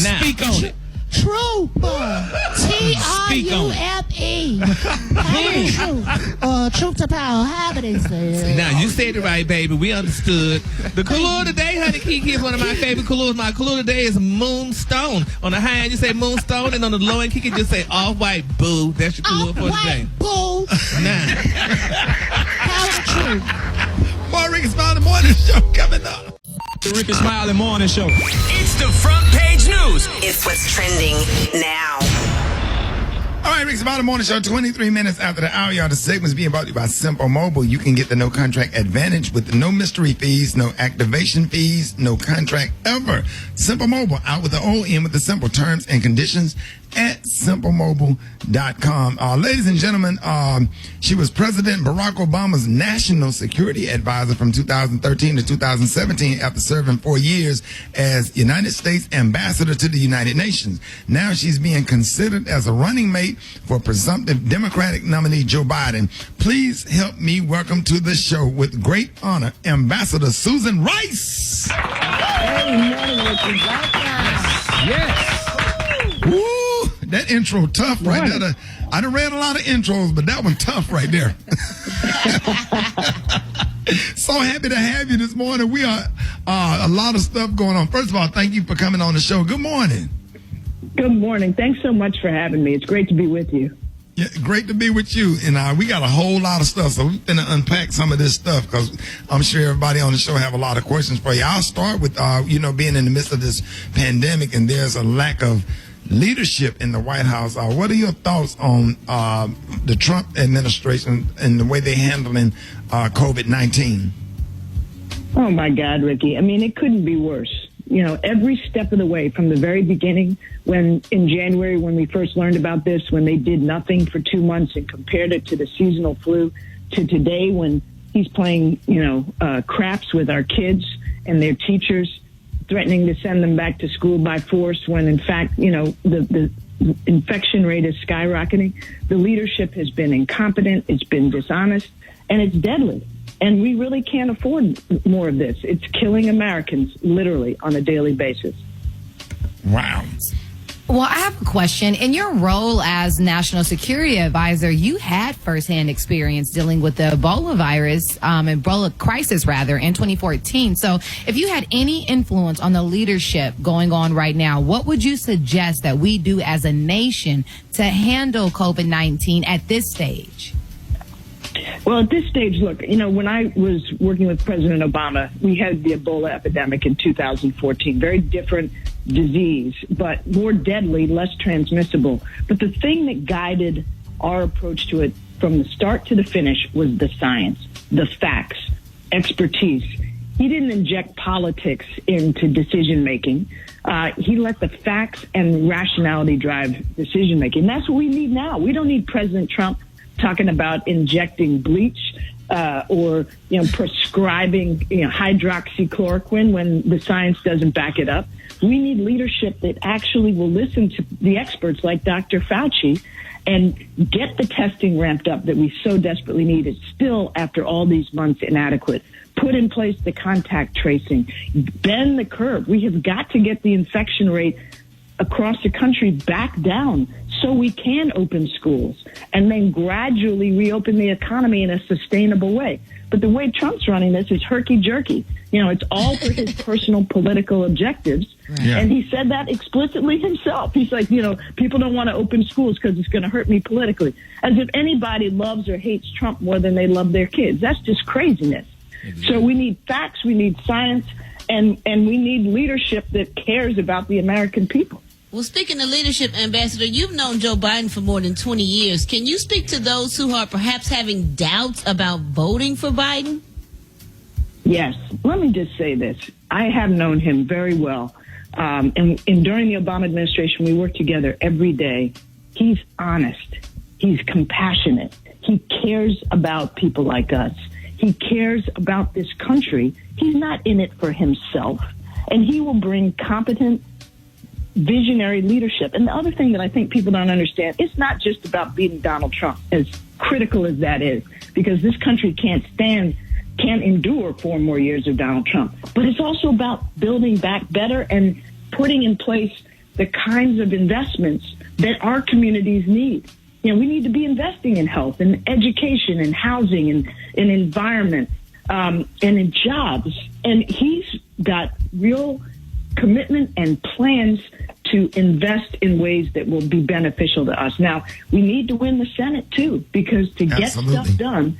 Now. Speak on it. Truth. T-R-U-F-E. Truth to power. However they say it. Now, you said it right, baby. We understood. The color today, honey, Kiki, is one of my favorite colors. My color today is Moonstone. On the high end, you say Moonstone, and on the low end, Kiki, just say Off-White, boo. That's your color for today. Boo. Now. Power truth. More Rickey Smiley Morning Show coming up. The Rickey Smiley Morning Show. It's the front page news. It's what's trending now. All right, Rick's About the Morning Show, 23 minutes after the hour. Y'all, the segment's being brought to you by Simple Mobile. You can get the no contract advantage with no mystery fees, no activation fees, no contract ever. Simple Mobile, out with the O-N with the simple terms and conditions at simplemobile.com. Ladies and gentlemen, she was President Barack Obama's national security advisor from 2013 to 2017 after serving 4 years as United States ambassador to the United Nations. Now she's being considered as a running mate for presumptive Democratic nominee Joe Biden. Please help me welcome to the show with great honor, Ambassador Susan Rice. Hey, morning, Rickey. Yes. Woo! That intro tough right there. I done read a lot of intros, but that one tough right there. So happy to have you this morning. We are a lot of stuff going on. First of all, thank you for coming on the show. Good morning. Good morning. Thanks so much for having me. It's great to be with you. Yeah, great to be with you. And we got a whole lot of stuff, so we're going to unpack some of this stuff because I'm sure everybody on the show have a lot of questions for you. I'll start with, being in the midst of this pandemic and there's a lack of leadership in the White House. What are your thoughts on the Trump administration and the way they're handling COVID-19? Oh, my God, Rickey. I mean, it couldn't be worse. You know, every step of the way from the very beginning, in January, when we first learned about this, when they did nothing for 2 months and compared it to the seasonal flu, to today when he's playing, craps with our kids and their teachers, threatening to send them back to school by force when, in fact, the infection rate is skyrocketing. The leadership has been incompetent, it's been dishonest, and it's deadly. And we really can't afford more of this. It's killing Americans, literally, on a daily basis. Wow. Well, I have a question. In your role as National Security Advisor, you had firsthand experience dealing with the Ebola crisis, in 2014. So if you had any influence on the leadership going on right now, what would you suggest that we do as a nation to handle COVID-19 at this stage? Well, at this stage, look, when I was working with President Obama, we had the Ebola epidemic in 2014. Very different disease, but more deadly, less transmissible. But the thing that guided our approach to it from the start to the finish was the science, the facts, expertise. He didn't inject politics into decision-making. He let the facts and rationality drive decision-making. That's what we need now. We don't need President Trump talking about injecting bleach or prescribing hydroxychloroquine when the science doesn't back it up. We need leadership that actually will listen to the experts like Dr. Fauci and get the testing ramped up that we so desperately need. It's still, after all these months, inadequate. Put in place the contact tracing. Bend the curve. We have got to get the infection rate across the country back down so we can open schools and then gradually reopen the economy in a sustainable way. But the way Trump's running this is herky-jerky. It's all for his personal political objectives. Yeah. And he said that explicitly himself. He's like, people don't want to open schools because it's going to hurt me politically. As if anybody loves or hates Trump more than they love their kids. That's just craziness. Mm-hmm. So we need facts, we need science, and we need leadership that cares about the American people. Well, speaking of leadership, Ambassador, you've known Joe Biden for more than 20 years. Can you speak to those who are perhaps having doubts about voting for Biden? Yes. Let me just say this. I have known him very well. And during the Obama administration, we worked together every day. He's honest. He's compassionate. He cares about people like us. He cares about this country. He's not in it for himself. And he will bring competent, visionary leadership. And the other thing that I think people don't understand, it's not just about beating Donald Trump, as critical as that is, because this country can't endure 4 more years of Donald Trump. But it's also about building back better and putting in place the kinds of investments that our communities need. We need to be investing in health and education and housing and environment and in jobs. And he's got real commitment and plans to invest in ways that will be beneficial to us. Now, we need to win the Senate, too, because to get stuff done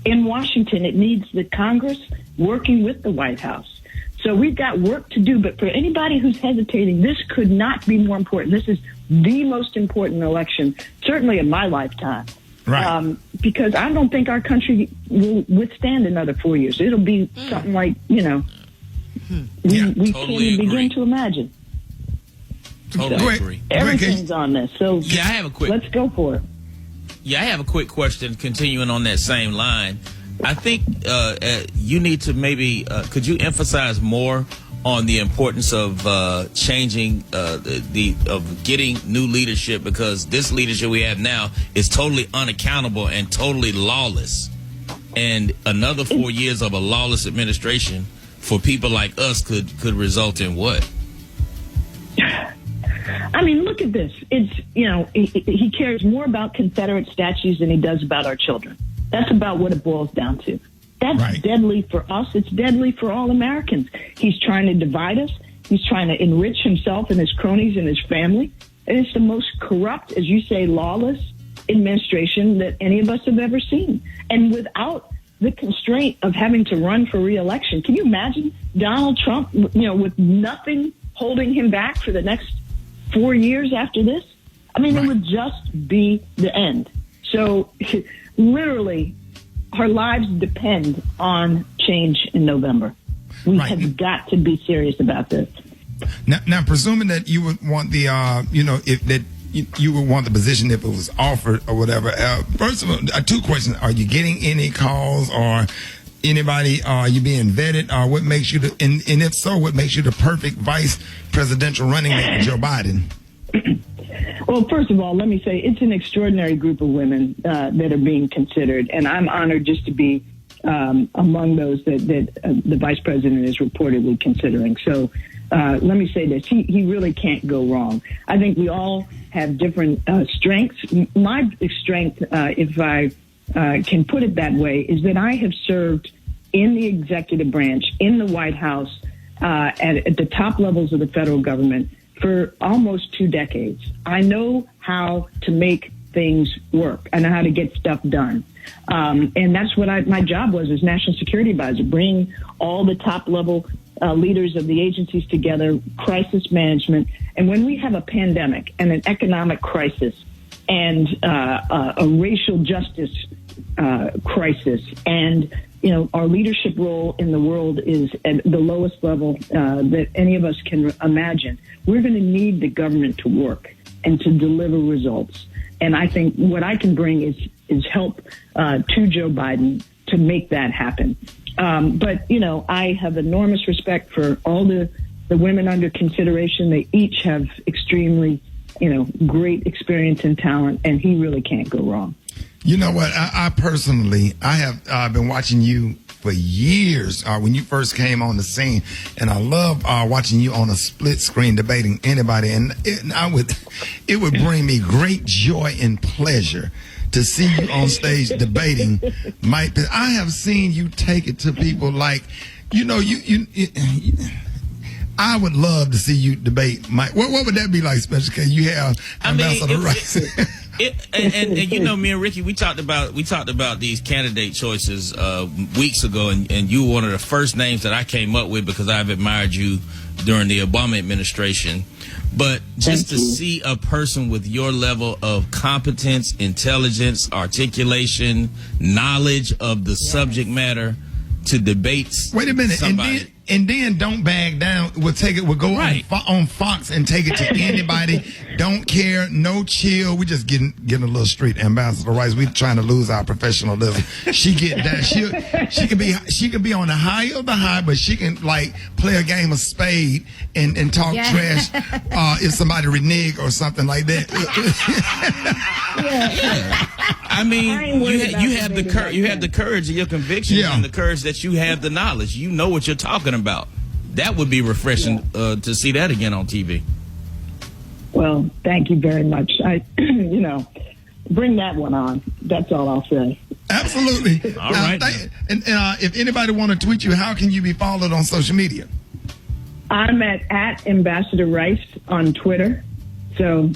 in Washington, it needs the Congress working with the White House. So we've got work to do. But for anybody who's hesitating, this could not be more important. This is the most important election, certainly in my lifetime. Right. Because I don't think our country will withstand another 4 years. It'll be something like, we can't even begin to imagine. Totally agree. Everything's on this. So I have a quick. Let's go for it. Yeah, I have a quick question continuing on that same line. I think you need to maybe, could you emphasize more on the importance of changing of getting new leadership, because this leadership we have now is totally unaccountable and totally lawless. And another 4 years of a lawless administration for people like us could result in what? I mean, look at this. It's, he cares more about Confederate statues than he does about our children. That's about what it boils down to. That's deadly for us. It's deadly for all Americans. He's trying to divide us. He's trying to enrich himself and his cronies and his family. And it's the most corrupt, as you say, lawless administration that any of us have ever seen. And without the constraint of having to run for re-election, can you imagine Donald Trump, with nothing holding him back for the next 4 years after this? I mean, it would just be the end. So literally, our lives depend on change in November. We have got to be serious about this. Now, presuming that you would want the, you would want the position if it was offered or whatever. First of all, two questions: are you getting any calls or anybody? Are you being vetted? Or what makes you and if so, what makes you the perfect vice presidential running mate for Joe Biden? Well, first of all, let me say it's an extraordinary group of women that are being considered, and I'm honored just to be among those that the vice president is reportedly considering. So let me say this. He really can't go wrong. I think we all have different strengths. My strength, if I can put it that way, is that I have served in the executive branch, in the White House, at the top levels of the federal government for almost 2 decades. I know how to make things work. I know how to get stuff done. And that's what my job was as National Security Advisor, bring all the top level leaders of the agencies together, crisis management. And when we have a pandemic and an economic crisis and a racial justice crisis, and our leadership role in the world is at the lowest level that any of us can imagine, we're going to need the government to work and to deliver results. And I think what I can bring is help to Joe Biden to make that happen. But I have enormous respect for all the women under consideration. They each have extremely, great experience and talent, and he really can't go wrong. You know what? I personally, I have been watching you for years when you first came on the scene, and I love watching you on a split screen debating anybody, and it would bring me great joy and pleasure to see you on stage debating Mike. I have seen you take it to people like, I would love to see you debate Mike. What would that be like, special case? You have Ambassador Rice. And me and Ricky, we talked about these candidate choices weeks ago, and you were one of the first names that I came up with because I've admired you during the Obama administration. But just to see a person with your level of competence, intelligence, articulation, knowledge of the subject matter to debate. Wait a minute, somebody. And then don't bag down. We'll go on Fox and take it to anybody. Don't care, no chill. We just getting a little street. Ambassador Rice, we trying to lose our professionalism. She get that. She could be on the high of the high, but she can play a game of spade and talk trash if somebody renege or something like that. I mean, you have the courage of your convictions and the courage that you have the knowledge. You know what you're talking about. That would be refreshing to see that again on TV. Well, thank you very much. I, bring that one on. That's all I'll say. Absolutely. All right. And if anybody want to tweet you, how can you be followed on social media? I'm at Ambassador Rice on Twitter. So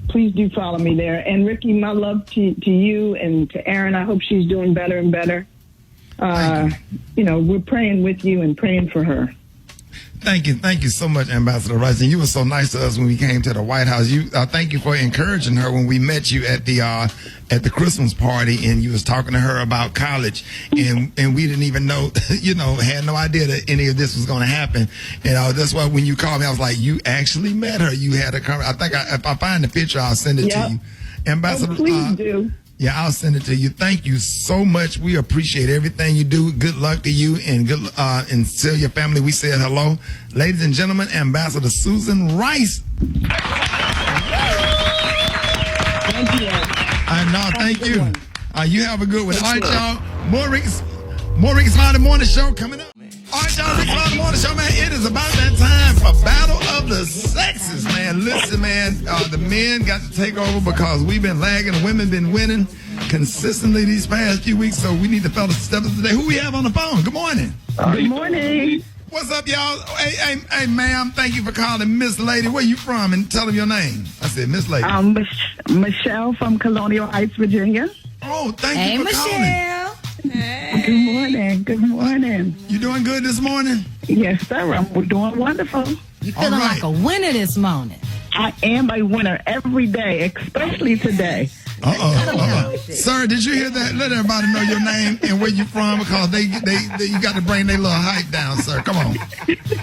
please do follow me there. And Ricky, my love to you and to Erin. I hope she's doing better and better. We're praying with you and praying for her. Thank you so much, Ambassador Rice. And you were so nice to us when we came to the White House. Thank you for encouraging her when we met you at the Christmas party, and you was talking to her about college, and we didn't even know, had no idea that any of this was going to happen. And that's why when you called me, I was like, you actually met her. You had a conversation. I think if I find the picture, I'll send it to you. Ambassador, please do. Yeah, I'll send it to you. Thank you so much. We appreciate everything you do. Good luck to you, and and tell your family we said hello. Ladies and gentlemen, Ambassador Susan Rice. Thank you. Thank you. You have a good one. All right, y'all. More Rickey Smiley Morning Show coming up. All right, y'all. Rickey Smiley Morning Show, man. It is about that time for Battle of the Sexes, man. Listen, man. The men got to take over because we've been lagging. The women been winning consistently these past few weeks. So we need the fellas to step up today. Who we have on the phone? Good morning. Good morning. What's up, y'all? Hey, ma'am. Thank you for calling Miss Lady. Where you from? And tell them your name. I said Miss Lady. Michelle from Colonial Heights, Virginia. Oh, thank you for calling. Hey. Good morning. Good morning. You doing good this morning? Yes, sir. I'm doing wonderful. You feeling like a winner this morning? I am a winner every day, especially today. Sir, did you hear that? Let everybody know your name and where you from, because they you got to bring their little hype down, sir. Come on.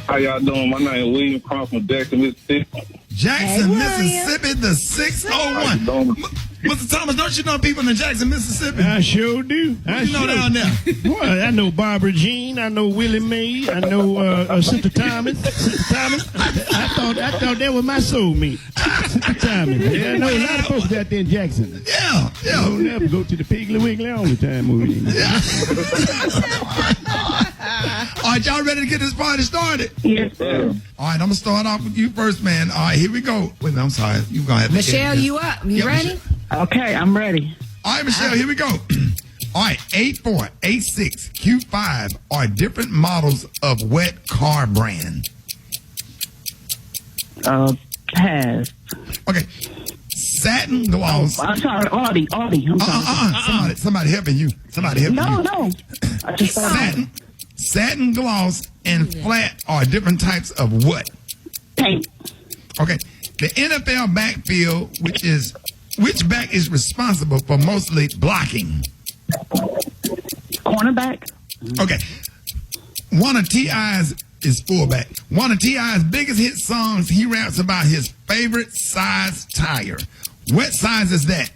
How y'all doing? My name is William Crum from Jackson, Mississippi. Jackson, Mississippi, the 601. Mr. Thomas, don't you know people in Jackson, Mississippi? I sure do. What you know down there? Boy, I know Barbara Jean. I know Willie Mae. I know Sister Thomas. I thought that was my soulmate. Sister Thomas. Yeah, I know a lot of folks out there in Jackson. Yeah. Don't never go to the Piggly Wiggly all the time over there. All right, y'all ready to get this party started? Yes, sir. All right, I'm going to start off with you first, man. All right, here we go. Wait, I'm sorry. You're going to have to Michelle, you up? You ready? Michelle. Okay, I'm ready. All right, Michelle, here we go. All right, 84, 86, Q5 are different models of wet car brand. Pass. Okay. Satin gloss. I'm sorry, Audi. I'm sorry. Somebody helping you. Somebody helping you. No. I just Satin gloss and flat are different types of what? Paint. Okay. The NFL backfield, which back is responsible for mostly blocking? Cornerback. Okay. One of T.I.'s is fullback. One of T.I.'s biggest hit songs, he raps about his favorite size tire. What size is that?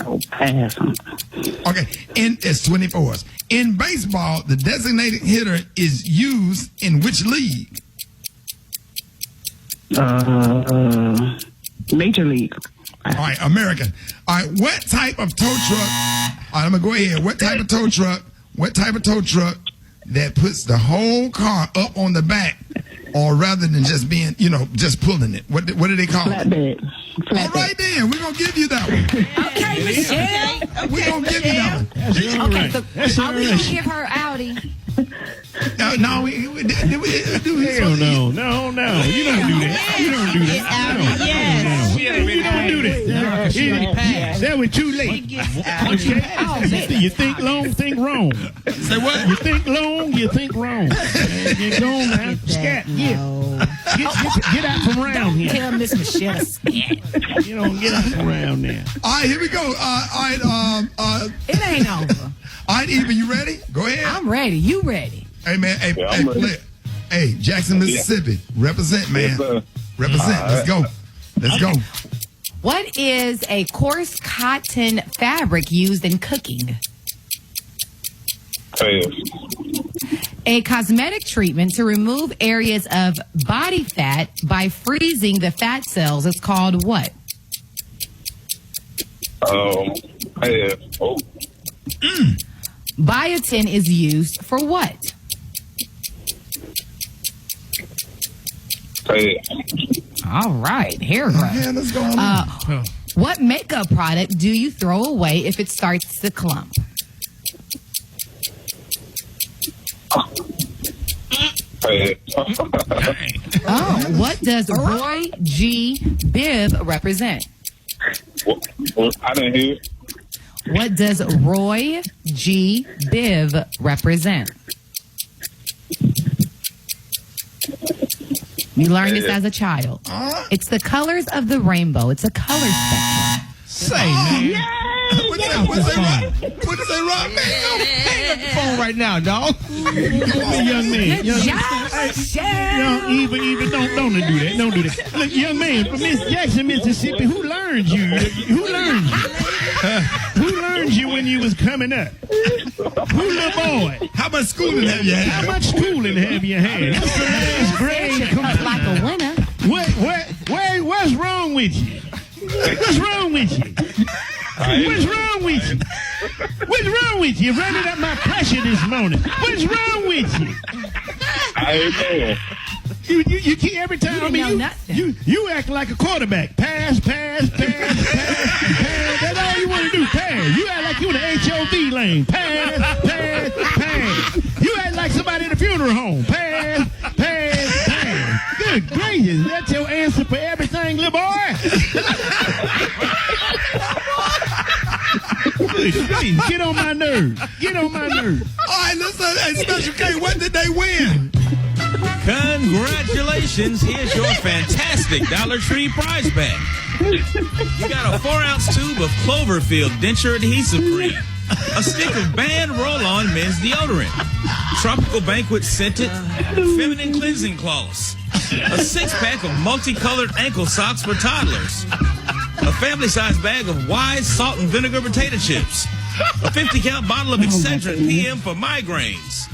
Oh, pass. Okay. It's 24s. In baseball, the designated hitter is used in which league? Major League. All right, American. All right, what type of tow truck? All right, I'm gonna go ahead. What type of tow truck? What type of tow truck that puts the whole car up on the back, or rather than just being, just pulling it? What do they call it? Flatbed. All right, then we're gonna give you that one. Okay, Michelle. We're gonna give you that one. Okay, so are we gonna give her Audi? No, we do. Hell no. You don't do that. You don't do that. You don't do that. That was too late. Okay. You think long, think wrong. Say what? You think long, you think wrong. You're going now. Scat. Get out from around here. Tell Miss Michelle scat. You don't get out from around there. All right, here we go. All right, it ain't over. All right, Eva, you ready? Go ahead. I'm ready. You ready? Hey, man. Hey, Jackson, Mississippi. Represent, man. Yes, represent. Let's go. What is a coarse cotton fabric used in cooking? Pass. A cosmetic treatment to remove areas of body fat by freezing the fat cells is called what? Pass. Oh. Biotin is used for what? All right, hair growth. Yeah, let's go on. What makeup product do you throw away if it starts to clump? What does Roy G. Biv represent? I didn't hear it. What does Roy G. Biv represent? You learned this as a child. It's the colors of the rainbow. It's a color spectrum. Say, man. What did they rock, man? Hang up the phone right now, dog. Young man. Even don't do that. Don't do that. Look, young man from Miss Jackson, Mississippi, who learned you? Who learned you when you was coming up? Who little boy? How much schooling have you had? How much schooling have you had? What's the last grade? Like a winner. What's wrong with you? What's wrong with you? What's wrong with you? What's wrong with you? You're running up my pressure this morning. What's wrong with you? I ain't know. You keep every time. I mean, you act like a quarterback. Pass. That's all you want to do. Pass. You act like you in the HOV lane. Pass. You act like somebody in a funeral home. Pass. Good gracious, that's your answer for everything, little boy. Get on my nerves. All right, listen. Hey, Special K, what did they win? Congratulations. Here's your fantastic Dollar Tree prize bag. You got a 4-ounce tube of Cloverfield denture adhesive cream, a stick of Band Roll-On men's deodorant, Tropical Banquet scented feminine cleansing cloths, a 6-pack of multicolored ankle socks for toddlers, a family-sized bag of Wise salt and vinegar potato chips, a 50-count bottle of Excedrin PM for migraines,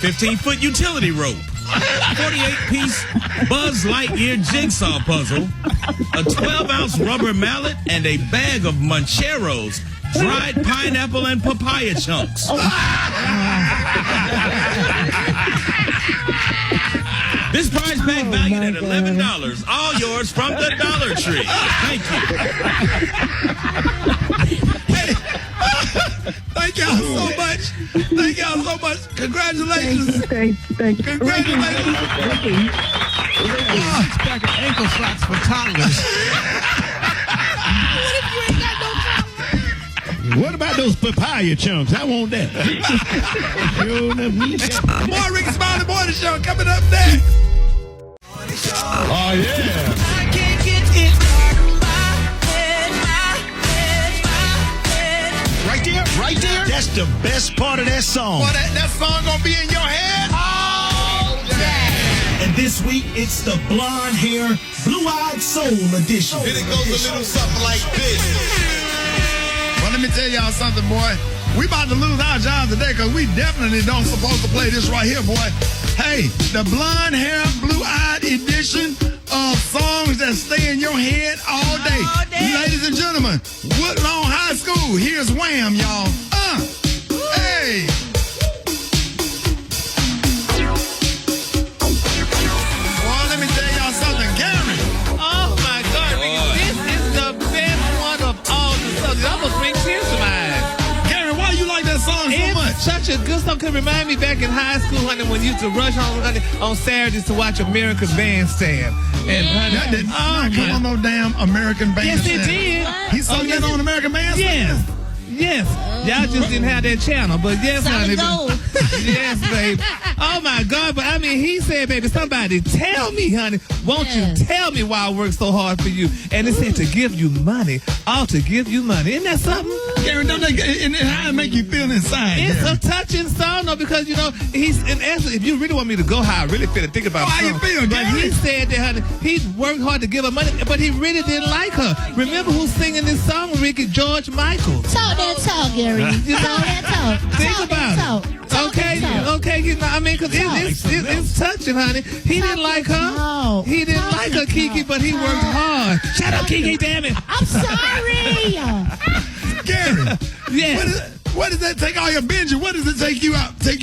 15-foot utility rope, 48-piece Buzz Lightyear jigsaw puzzle, a 12-ounce rubber mallet, and a bag of Mancheros, dried pineapple and papaya chunks. This prize pack valued at $11, all yours from the Dollar Tree. Thank you. Hey, thank y'all so much. Congratulations. Thank you. Congratulations. Six-pack of ankle socks for toddlers. What about those papaya chunks? I want that. More Rickey Smiley Morning Show coming up next. Oh, yeah. I can't get it out of my head. Right there. That's the best part of that song. Boy, that song gonna be in your head all day. And this week, it's the blonde hair, blue-eyed soul edition. And it goes a little something like this. Well, let me tell y'all something, boy. We about to lose our jobs today because we definitely don't supposed to play this right here, boy. Hey, the blonde hair, blue-eyed edition of songs that stay in your head all day. Ladies and gentlemen, Woodlawn High School. Here's Wham, y'all. Hey. Well, let me tell y'all something, Gary. Oh my God, Rickey, this is the best one of all the songs. It almost brings tears to my eyes. Gary, why you like that song so much? Such a good song. Could remind me back in high school, honey, when you used to rush home, honey, on Saturdays to watch America's Bandstand. And honey, That did not come on no damn American Bandstand. Yes, it did. He sung that on American Bandstand? Yes. Y'all just didn't have that channel, but yes, honey. Solid gold. Yes, baby. Oh my God, but I mean, he said, baby, somebody tell me, honey, won't you tell me why I work so hard for you? And it said to give you money, all to give you money. Isn't that something? Gary, don't that, and how it make you feel inside? It's Gary? a touching song, though, because, you know, he's, in essence, if you really want me to go how I really feel to think about how the you song, feel, but Gary? he said that, honey, he worked hard to give her money, but he really didn't like her. Remember who's singing this song, Rickey? George Michael. Talk that talk, Gary. You know, Talk that talk. think Talk about that talk. it. Talk Okay, that talk. okay, you know, I mean, because it's touching, honey. He didn't like her. talk. He didn't Talk like her, that Kiki, talk. but he worked hard. Shut up, Kiki, damn it. I'm sorry. Gary, Yes. what does that take all your binging? What does it take you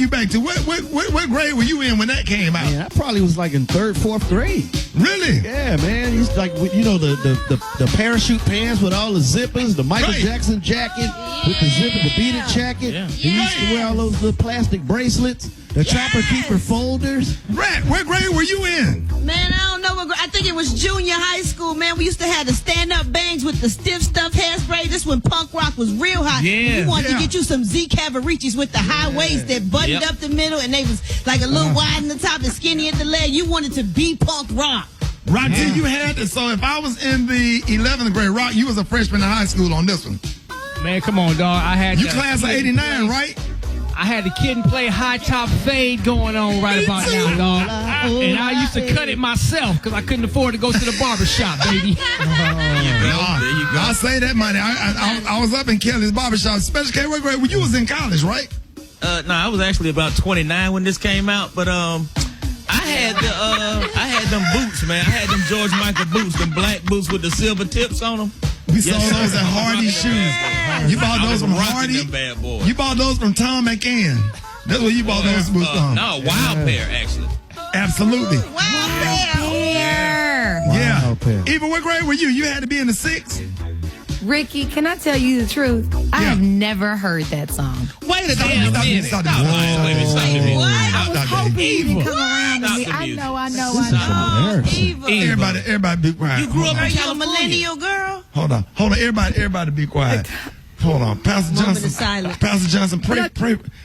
back to? What grade were you in when that came out? Man, I probably was like in 3rd, 4th grade. Really? Yeah, man. He's like, you know, the parachute pants with all the zippers, the Michael Jackson jacket with the zipper, the beaded jacket. Yeah. He used to wear all those little plastic bracelets, the Trapper Keeper folders. Rat, what grade were you in? Man, I don't know what I think it was junior high school, man. We used to have the stand-up bangs with the stiff stuff hairspray. This when punk rock rock was real hot. Yeah. You wanted to get you some Z Cavaricis with the high waist that buttoned up the middle, and they was like a little wide in the top and skinny at the leg. You wanted to be punk rock. Rock, you had to. So if I was in the 11th grade, Rock, you was a freshman in high school on this one. Man, come on, dog. I had you class of 89, right? I had the Kid and Play high top fade going on right about now, dog. And I used to cut it myself because I couldn't afford to go to the barber shop, baby. There you go. I'll say that money. I was up in Kelly's barbershop. Special K, what grade? Well, you was in college, right? No, I was actually about 29 when this came out, but I had them boots, man. I had them George Michael boots, them black boots with the silver tips on them. We sold those at Hardy Shoes. You bought those from Hardy? Bad boys. You bought those from Tom McCann. That's where you bought those boots from. No, Wild Pair, actually. Absolutely. Wild Pair. Yeah. Even what grade were you? You had to be in the 6th? Ricky, can I tell you the truth? I have never heard that song. Wait a damn minute. What? I was hoping you didn't come around to me. I know. Everybody be quiet. You grew up in California. Millennial girl? Hold on. Everybody be quiet. Hold on. Pastor Johnson, pray.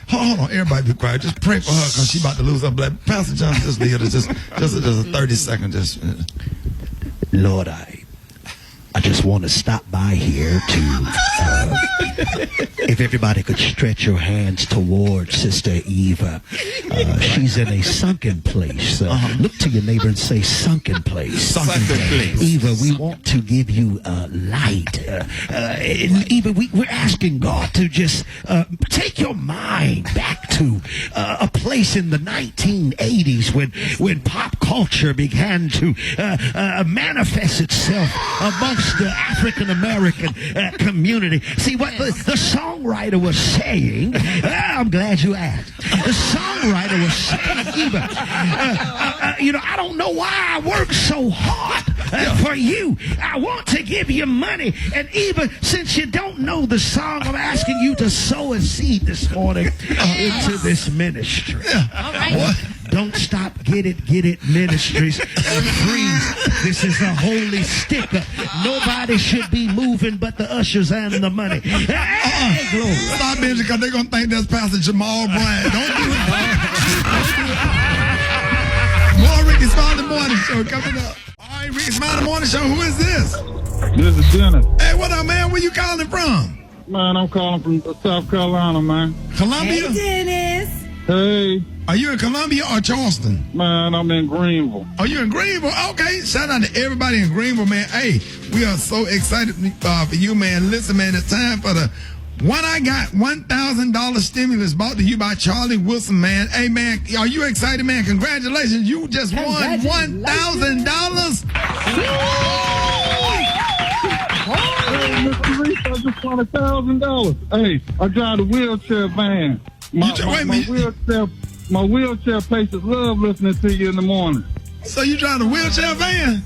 Hold on. Everybody be quiet. Just pray for her because she about to lose her blood. Pastor Johnson, just leave her. Just a 30-second. Lord, I just want to stop by here to, if everybody could stretch your hands towards Sister Eva. She's in a sunken place. Look to your neighbor and say, sunken place. Sunken place. Eva, we want to give you light. Eva, we're asking God to just take your mind back to a place in the 1980s when pop culture began to manifest itself amongst the African American community. See what the songwriter was saying. I'm glad you asked. The songwriter was saying, Eva, I don't know why I work so hard for you. I want to give you money. And Eva, since you don't know the song, I'm asking you to sow a seed this morning into this ministry. All right. What? Don't Stop, Get It Ministries. Freeze. This is a holy sticker. Nobody should be moving but the ushers and the money. Hey, glory. Stop it because they're going to think that's Pastor Jamal Bryant. Don't do it. More Rickey Smiley Morning Show coming up. All right, Rickey Smiley Morning Show. Who is this? This is Dennis. Hey, what up, man? Where you calling from? Man, I'm calling from South Carolina, man. Columbia? Hey, Dennis. Hey. Are you in Columbia or Charleston? Man, I'm in Greenville. Are you in Greenville? Okay. Shout out to everybody in Greenville, man. Hey, we are so excited for you, man. Listen, man, it's time for the One I Got $1,000 stimulus brought to you by Charlie Wilson, man. Hey, man, are you excited, man? Congratulations. You just won $1,000. Hey, Mr. Reese, I just won $1,000. Hey, I drive a wheelchair van. My wheelchair patients love listening to you in the morning. So you drive a wheelchair van?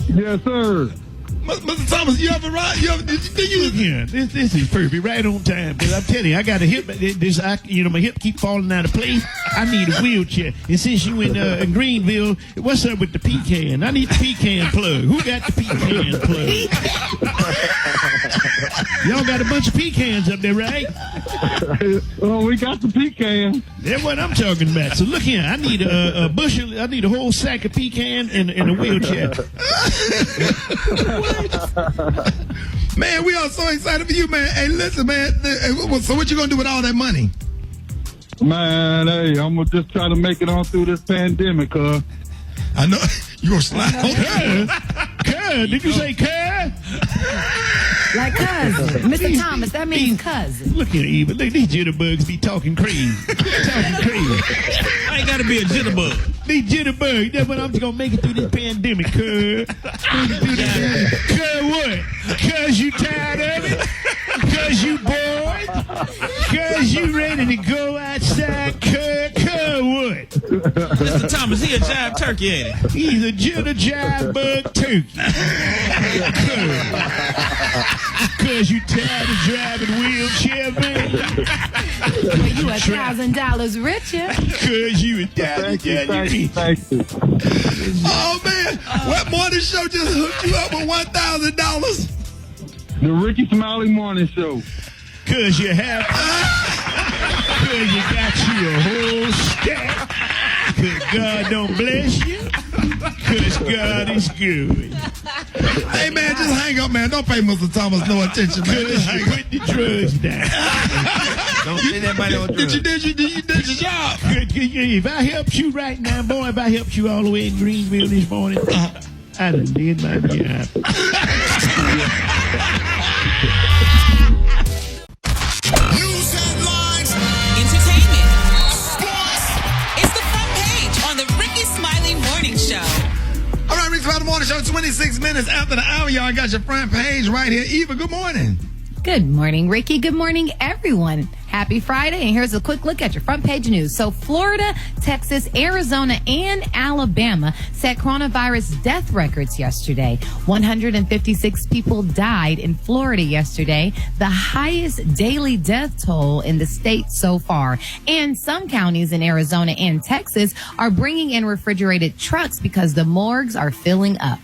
Yes, sir. Mr. Thomas, you ever ride? This is perfect, right on time. Because I'm telling you, I got a hip. My hip keep falling out of place. I need a wheelchair. And since you in Greenville, what's up with the pecan? I need the pecan plug. Who got the pecan plug? Y'all got a bunch of pecans up there, right? Oh, we got the pecan. That's what I'm talking about. So look here, I need a bushel. I need a whole sack of pecan and a wheelchair. Man, we are so excited for you, man. Hey, listen, man. So what you gonna do with all that money? Man, hey, I'm gonna just try to make it on through this pandemic, I know you gonna slide. Cuz, did you say cuz? Like cousin. Mr. Thomas, that means cousin. Look at Eva. Look, these jitterbugs be talking crazy. I ain't gotta be a jitterbug. These jitterbugs, that's what I'm just gonna make it through this pandemic, cuz. Cuz what? Cuz you tired of it? Cuz you bored? Cuz you ready to go outside? Cuz what? Mr. Thomas, he a jive turkey, ain't he? He's a jive bug turkey. Cuz you tired of driving wheelchair, man? Well, you $1,000 richer. Cuz you Thank you. Oh man, what morning show just hooked you up with $1,000? The Rickey Smiley Morning Show. Cause you have, cause you got you a whole stack. Cause God don't bless you. Cause God is good. Hey, man, just hang up, man. Don't pay Mr. Thomas no attention, man. Cause you put the drugs down. Don't send everybody on drugs. Did you did your job? If I helped you right now, boy, if I helped you all the way in Greenville this morning, I done did my job. News headlines, entertainment, sports. It's the front page on the Rickey Smiley Morning Show. All right, Rickey Smiley Morning Show, 26 minutes after the hour. Y'all got your front page right here. Eva, good morning. Good morning, Ricky. Good morning, everyone. Happy Friday, and here's a quick look at your front page news. So Florida, Texas, Arizona, and Alabama set coronavirus death records yesterday. 156 people died in Florida yesterday, the highest daily death toll in the state so far. And some counties in Arizona and Texas are bringing in refrigerated trucks because the morgues are filling up.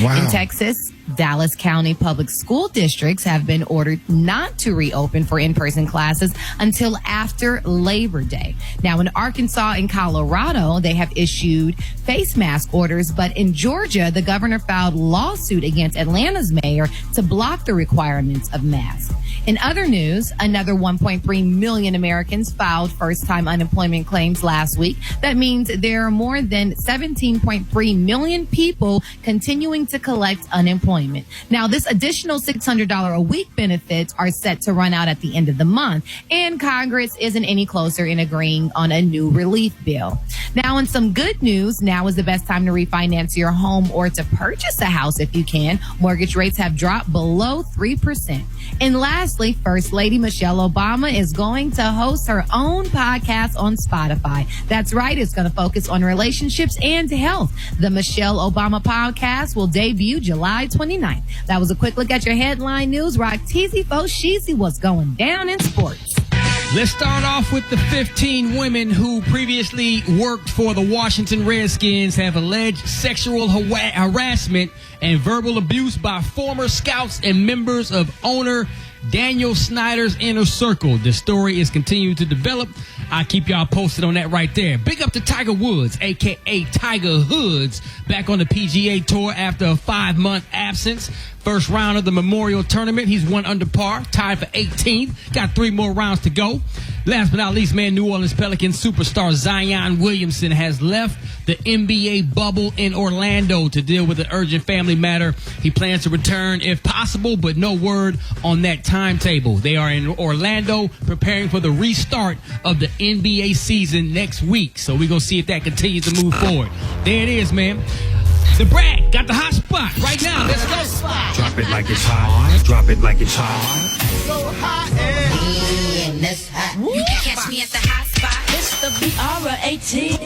Wow. In Texas, Dallas County public school districts have been ordered not to reopen for in-person classes until after Labor Day. Now, in Arkansas and Colorado, they have issued face mask orders, but in Georgia, the governor filed lawsuit against Atlanta's mayor to block the requirements of masks. In other news, another 1.3 million Americans filed first-time unemployment claims last week. That means there are more than 17.3 million people continuing to collect unemployment. Now, this additional $600 a week benefits are set to run out at the end of the month, and Congress isn't any closer in agreeing on a new relief bill. Now, in some good news, now is the best time to refinance your home or to purchase a house if you can. Mortgage rates have dropped below 3%. And lastly, First Lady Michelle Obama is going to host her own podcast on Spotify. That's right. It's going to focus on relationships and health. The Michelle Obama podcast will debut July 29th. That was a quick look at your headline news. Rock Teasy Fo Sheezy, what's going down in sports. Let's start off with the 15 women who previously worked for the Washington Redskins have alleged sexual harassment and verbal abuse by former scouts and members of owner Daniel Snyder's inner circle. The story is continuing to develop. I'll keep y'all posted on that right there. Big up to Tiger Woods, a.k.a. Tiger Hoods, back on the PGA Tour after a 5-month absence. First round of the Memorial Tournament, he's 1 under par, tied for 18th. Got 3 more rounds to go. Last but not least, man, New Orleans Pelicans superstar Zion Williamson has left the NBA bubble in Orlando to deal with an urgent family matter. He plans to return if possible, but no word on that timetable. They are in Orlando preparing for the restart of the NBA season next week. So we're going to see if that continues to move forward. There it is, man. The Brad got the hot spot right now. Let's go. Drop it like it's hot. Drop it like it's hot. So hot and that's hot. You can catch me at the hot spot. It's the BR18.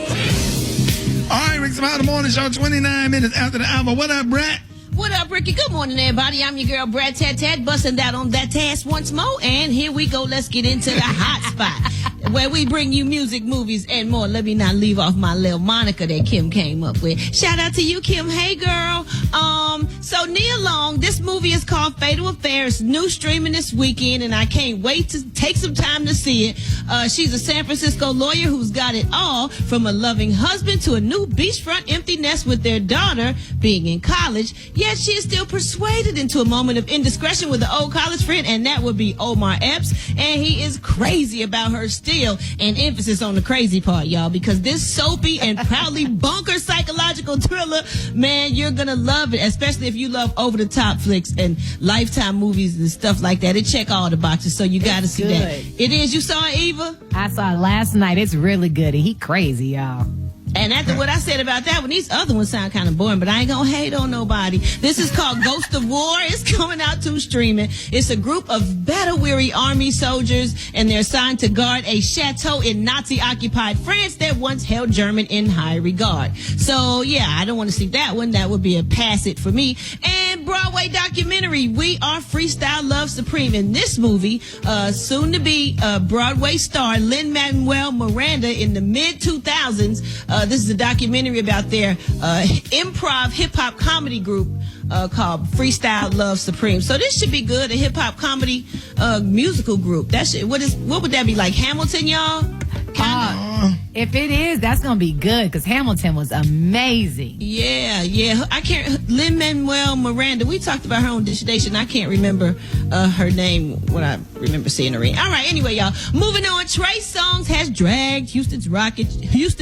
All right, Rickey Smiley Morning Show, 29 minutes after the hour. What up, Brad? What up, Ricky? Good morning, everybody. I'm your girl, Brad Tat, busting that on that task once more. And here we go. Let's get into the hot spot, where we bring you music, movies, and more. Let me not leave off my little moniker that Kim came up with. Shout out to you, Kim. Hey, girl. So Nia Long, this movie is called Fatal Affair. It's new streaming this weekend, and I can't wait to take some time to see it. She's a San Francisco lawyer who's got it all, from a loving husband to a new beachfront empty nest with their daughter being in college. Yet she is still persuaded into a moment of indiscretion with an old college friend, and that would be Omar Epps. And he is crazy about her still, and emphasis on the crazy part, y'all, because this soapy and proudly bonkers psychological thriller, man, you're gonna love it, especially if you love over-the-top flicks and Lifetime movies and stuff like that. It check all the boxes, so you gotta see that. It is. You saw it, Eva? I saw it last night. It's really good. He crazy, y'all. And after what I said about that one, these other ones sound kind of boring, but I ain't gonna hate on nobody. This is called Ghost of War. It's coming out to streaming. It's a group of battle-weary army soldiers, and they're assigned to guard a chateau in Nazi-occupied France that once held German in high regard. So, yeah, I don't want to see that one. That would be a pass it for me. And Broadway documentary, We Are Freestyle Love Supreme. In this movie, soon-to-be Broadway star Lin-Manuel Miranda in the mid-2000s This is a documentary about their improv hip-hop comedy group called Freestyle Love Supreme. So this should be good, a hip-hop comedy musical group. What would that be, like Hamilton, y'all? If it is, that's going to be good because Hamilton was amazing. Yeah. I can't. Lin-Manuel Miranda. We talked about her on Dish Nation. I can't remember her name when I remember seeing her in. All right. Anyway, y'all. Moving on. Trey Songz has dragged Houston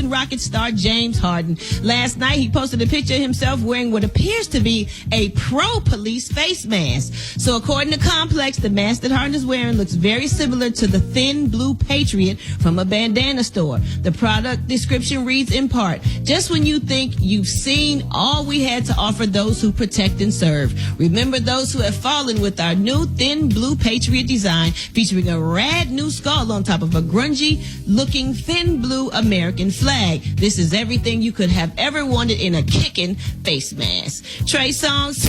Rockets star James Harden. Last night, he posted a picture of himself wearing what appears to be a pro-police face mask. So according to Complex, the mask that Harden is wearing looks very similar to the thin blue Patriot from a bandana store. The product description reads in part, just when you think you've seen all we had to offer those who protect and serve, remember those who have fallen with our new thin blue Patriot design featuring a rad new skull on top of a grungy looking thin blue American flag. This is everything you could have ever wanted in a kicking face mask. Trey Songz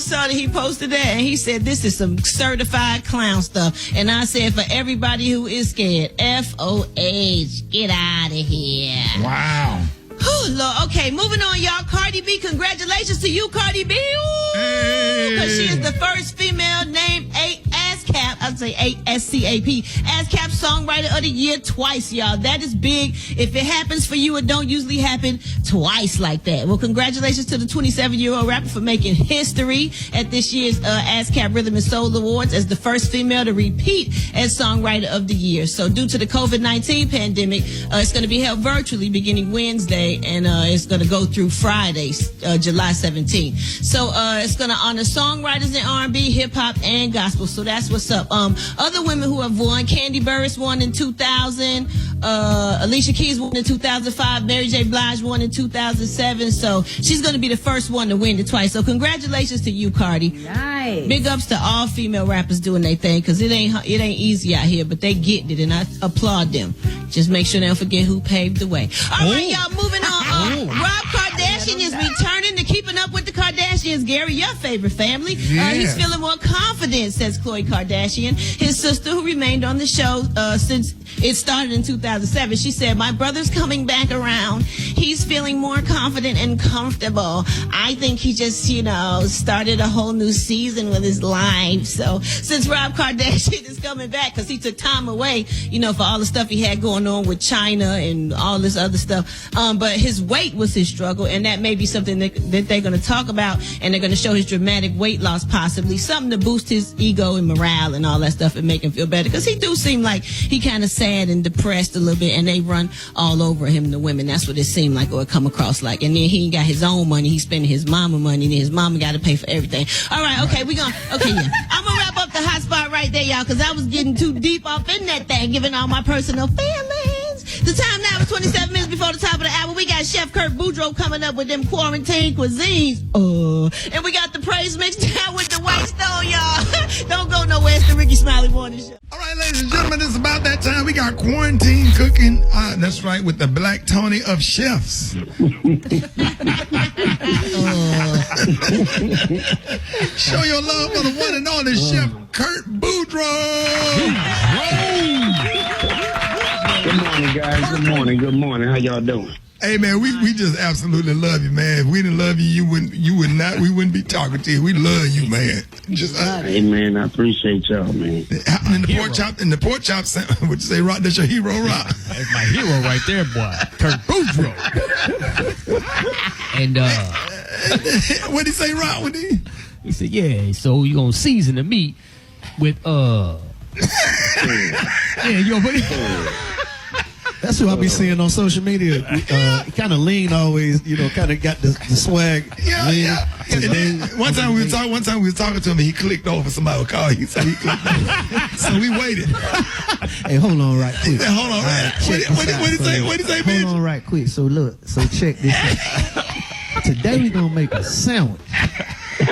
saw that he posted that and he said this is some certified clown stuff. And I said for everybody who is scared, FOH, get out of here. Wow. Oh, Lord. Okay, moving on, y'all. Cardi B, congratulations to you, Cardi B. Because she is the first female named ASCAP. I'd say ASCAP. ASCAP Songwriter of the Year twice, y'all. That is big. If it happens for you, it don't usually happen twice like that. Well, congratulations to the 27-year-old rapper for making history at this year's ASCAP Rhythm and Soul Awards as the first female to repeat as Songwriter of the Year. So due to the COVID-19 pandemic, it's going to be held virtually beginning Wednesday, and it's going to go through Friday, July 17th. So it's going to honor songwriters in R&B, hip-hop, and gospel. So that's what's up. Other women who have won, Candy Burris won in 2000, Alicia Keys won in 2005, Mary J. Blige won in 2007. So she's going to be the first one to win it twice. So congratulations to you, Cardi. Nice. Big ups to all female rappers doing their thing, because it ain't easy out here, but they getting it, and I applaud them. Just make sure they don't forget who paved the way. All right, y'all, moving on. Rob Kardashian is returning to Keeping Up with the Kardashians. Gary, your favorite family. He's feeling more confident, says Khloe Kardashian, his sister, who remained on the show since it started in 2007. She said, my brother's coming back around. He's feeling more confident and comfortable. I think he just, started a whole new season with his life. So since Rob Kardashian is coming back, because he took time away, for all the stuff he had going on with China and all this other stuff. But his weight was his struggle, and that may be something that they're going to talk about, and they're going to show his dramatic weight loss, possibly something to boost his ego and morale and all that stuff and make him feel better. Because he do seem like he kind of sad and depressed a little bit, and they run all over him, the women. That's what it seemed like, or it come across like. And then he ain't got his own money. He's spending his mama money, and his mama got to pay for everything. All right, okay, I'm going to wrap up the hot spot right there, y'all, because I was getting too deep off in that thing, giving all my personal feelings. The time now is 27 minutes before the top of the hour. We got Chef Kurt Boudreaux coming up with them quarantine cuisines. And we got the praise mix down with the White Stone, y'all. Don't go nowhere. It's the Rickey Smiley Morning Show. All right, ladies and gentlemen, it's about that time. We got quarantine cooking. That's right, with the Black Tony of chefs. Show your love for the one and only Chef Kurt Boudreaux. Good morning, guys. Good morning. How y'all doing? Hey man, we just absolutely love you, man. If we didn't love you, we wouldn't be talking to you. We love you, man. Hey man, I appreciate y'all, man. In the pork chop, would you say, Rock? That's your hero, Rock. That's my hero right there, boy. Kurt Boudreaux. And what'd he say, Rock? He said, yeah. So you gonna season the meat with That's what I be seeing on social media. Kind of lean always, kind of got the swag. Yeah. One time we were talking to him, and he clicked over. Somebody would call. He said he clicked over. So we waited. Hey, hold on right quick. Hold on right. What did he say, bitch? Hold on right quick. So check this out. Today we gonna make a sandwich. So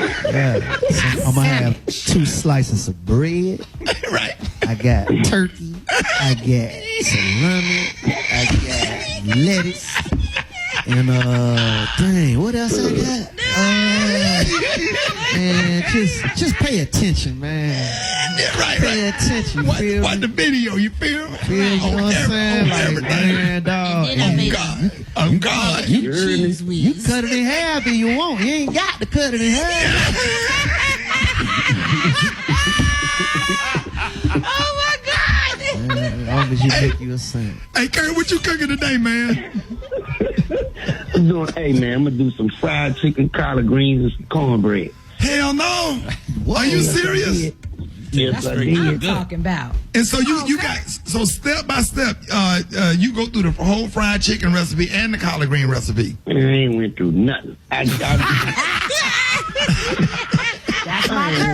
I'm gonna have 2 slices of bread. Right. I got turkey. I got salami. I got lettuce. And what else I got? Man, just pay attention, man. Right. Pay attention. You feel Watch me? the video. You feel me? You know what I'm saying? Like, man, dog. I'm God. You cut it in half if you want. You ain't got to cut it in half. Oh my God! As long as you make you a saint. Hey, Kurt, what you cooking today, man? Hey, man, I'm going to do some fried chicken, collard greens, and some cornbread. Hell no. Are you serious? Yes, That's I what did. I'm talking about. And so you got, so step by step, you go through the whole fried chicken recipe and the collard green recipe. I ain't went through nothing. I ain't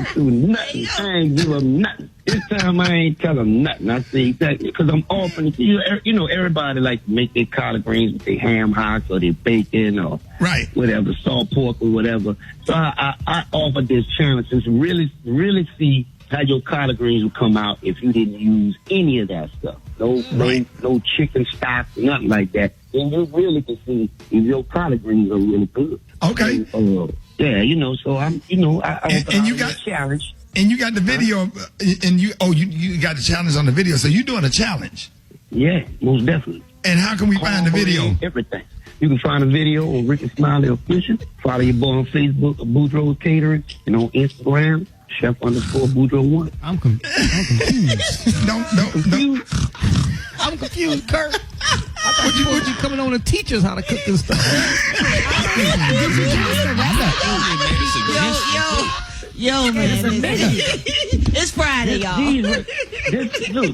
through nothing. I ain't give them nothing. This time I ain't tell them nothing. I say exactly because I'm offering. You know, everybody like to make their collard greens with their ham hocks or their bacon or whatever, salt pork or whatever. So I offered this challenge to really see how your collard greens would come out if you didn't use any of that stuff. No chicken stock, nothing like that. Then you really can see if your collard greens are really good. Okay. Yeah, you know, so I'm, you know, I and you got a challenge. And you got the video, and you got the challenge on the video. So you're doing a challenge. Yeah, most definitely. And how can we find the video? Everything. You can find a video on Rickey Smiley Official. Follow your boy on Facebook, Boudreaux Catering, and on Instagram, Chef_Boudreaux1. I'm confused. Don't. I'm confused, Kurt. What you coming on to teach us how to cook this stuff? Yo, man, it's Friday, y'all.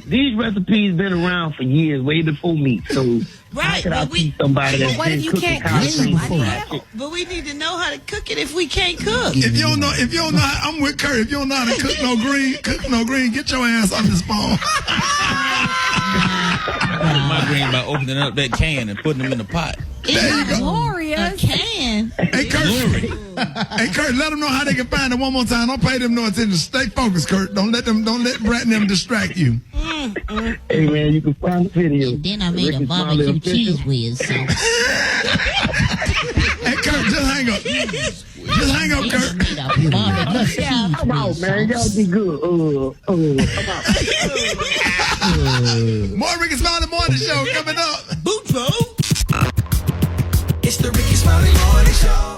These recipes been around for years, way before me. So how could I teach somebody that's been cooking collard greens before? But we need to know how to cook it if we can't cook. If you don't know, I'm with Kurt. If you don't know how to cook no green, get your ass off this phone. My green by opening up that can and putting them in the pot. There you go. Glorious. A can. Hey, Kurt. Hey, Kurt, let them know how they can find it one more time. Don't pay them no attention. Stay focused, Kurt. Don't let Brett and them distract you. Hey, man, you can find the video. And then I made a barbecue cheese whiz. So. Hey, Kurt, just hang up. Just hang up, Kurt. Come on, man. Y'all be good. Come on. More Rickey Smiley Morning Show coming up. It's the Rickey Smiley Morning Show.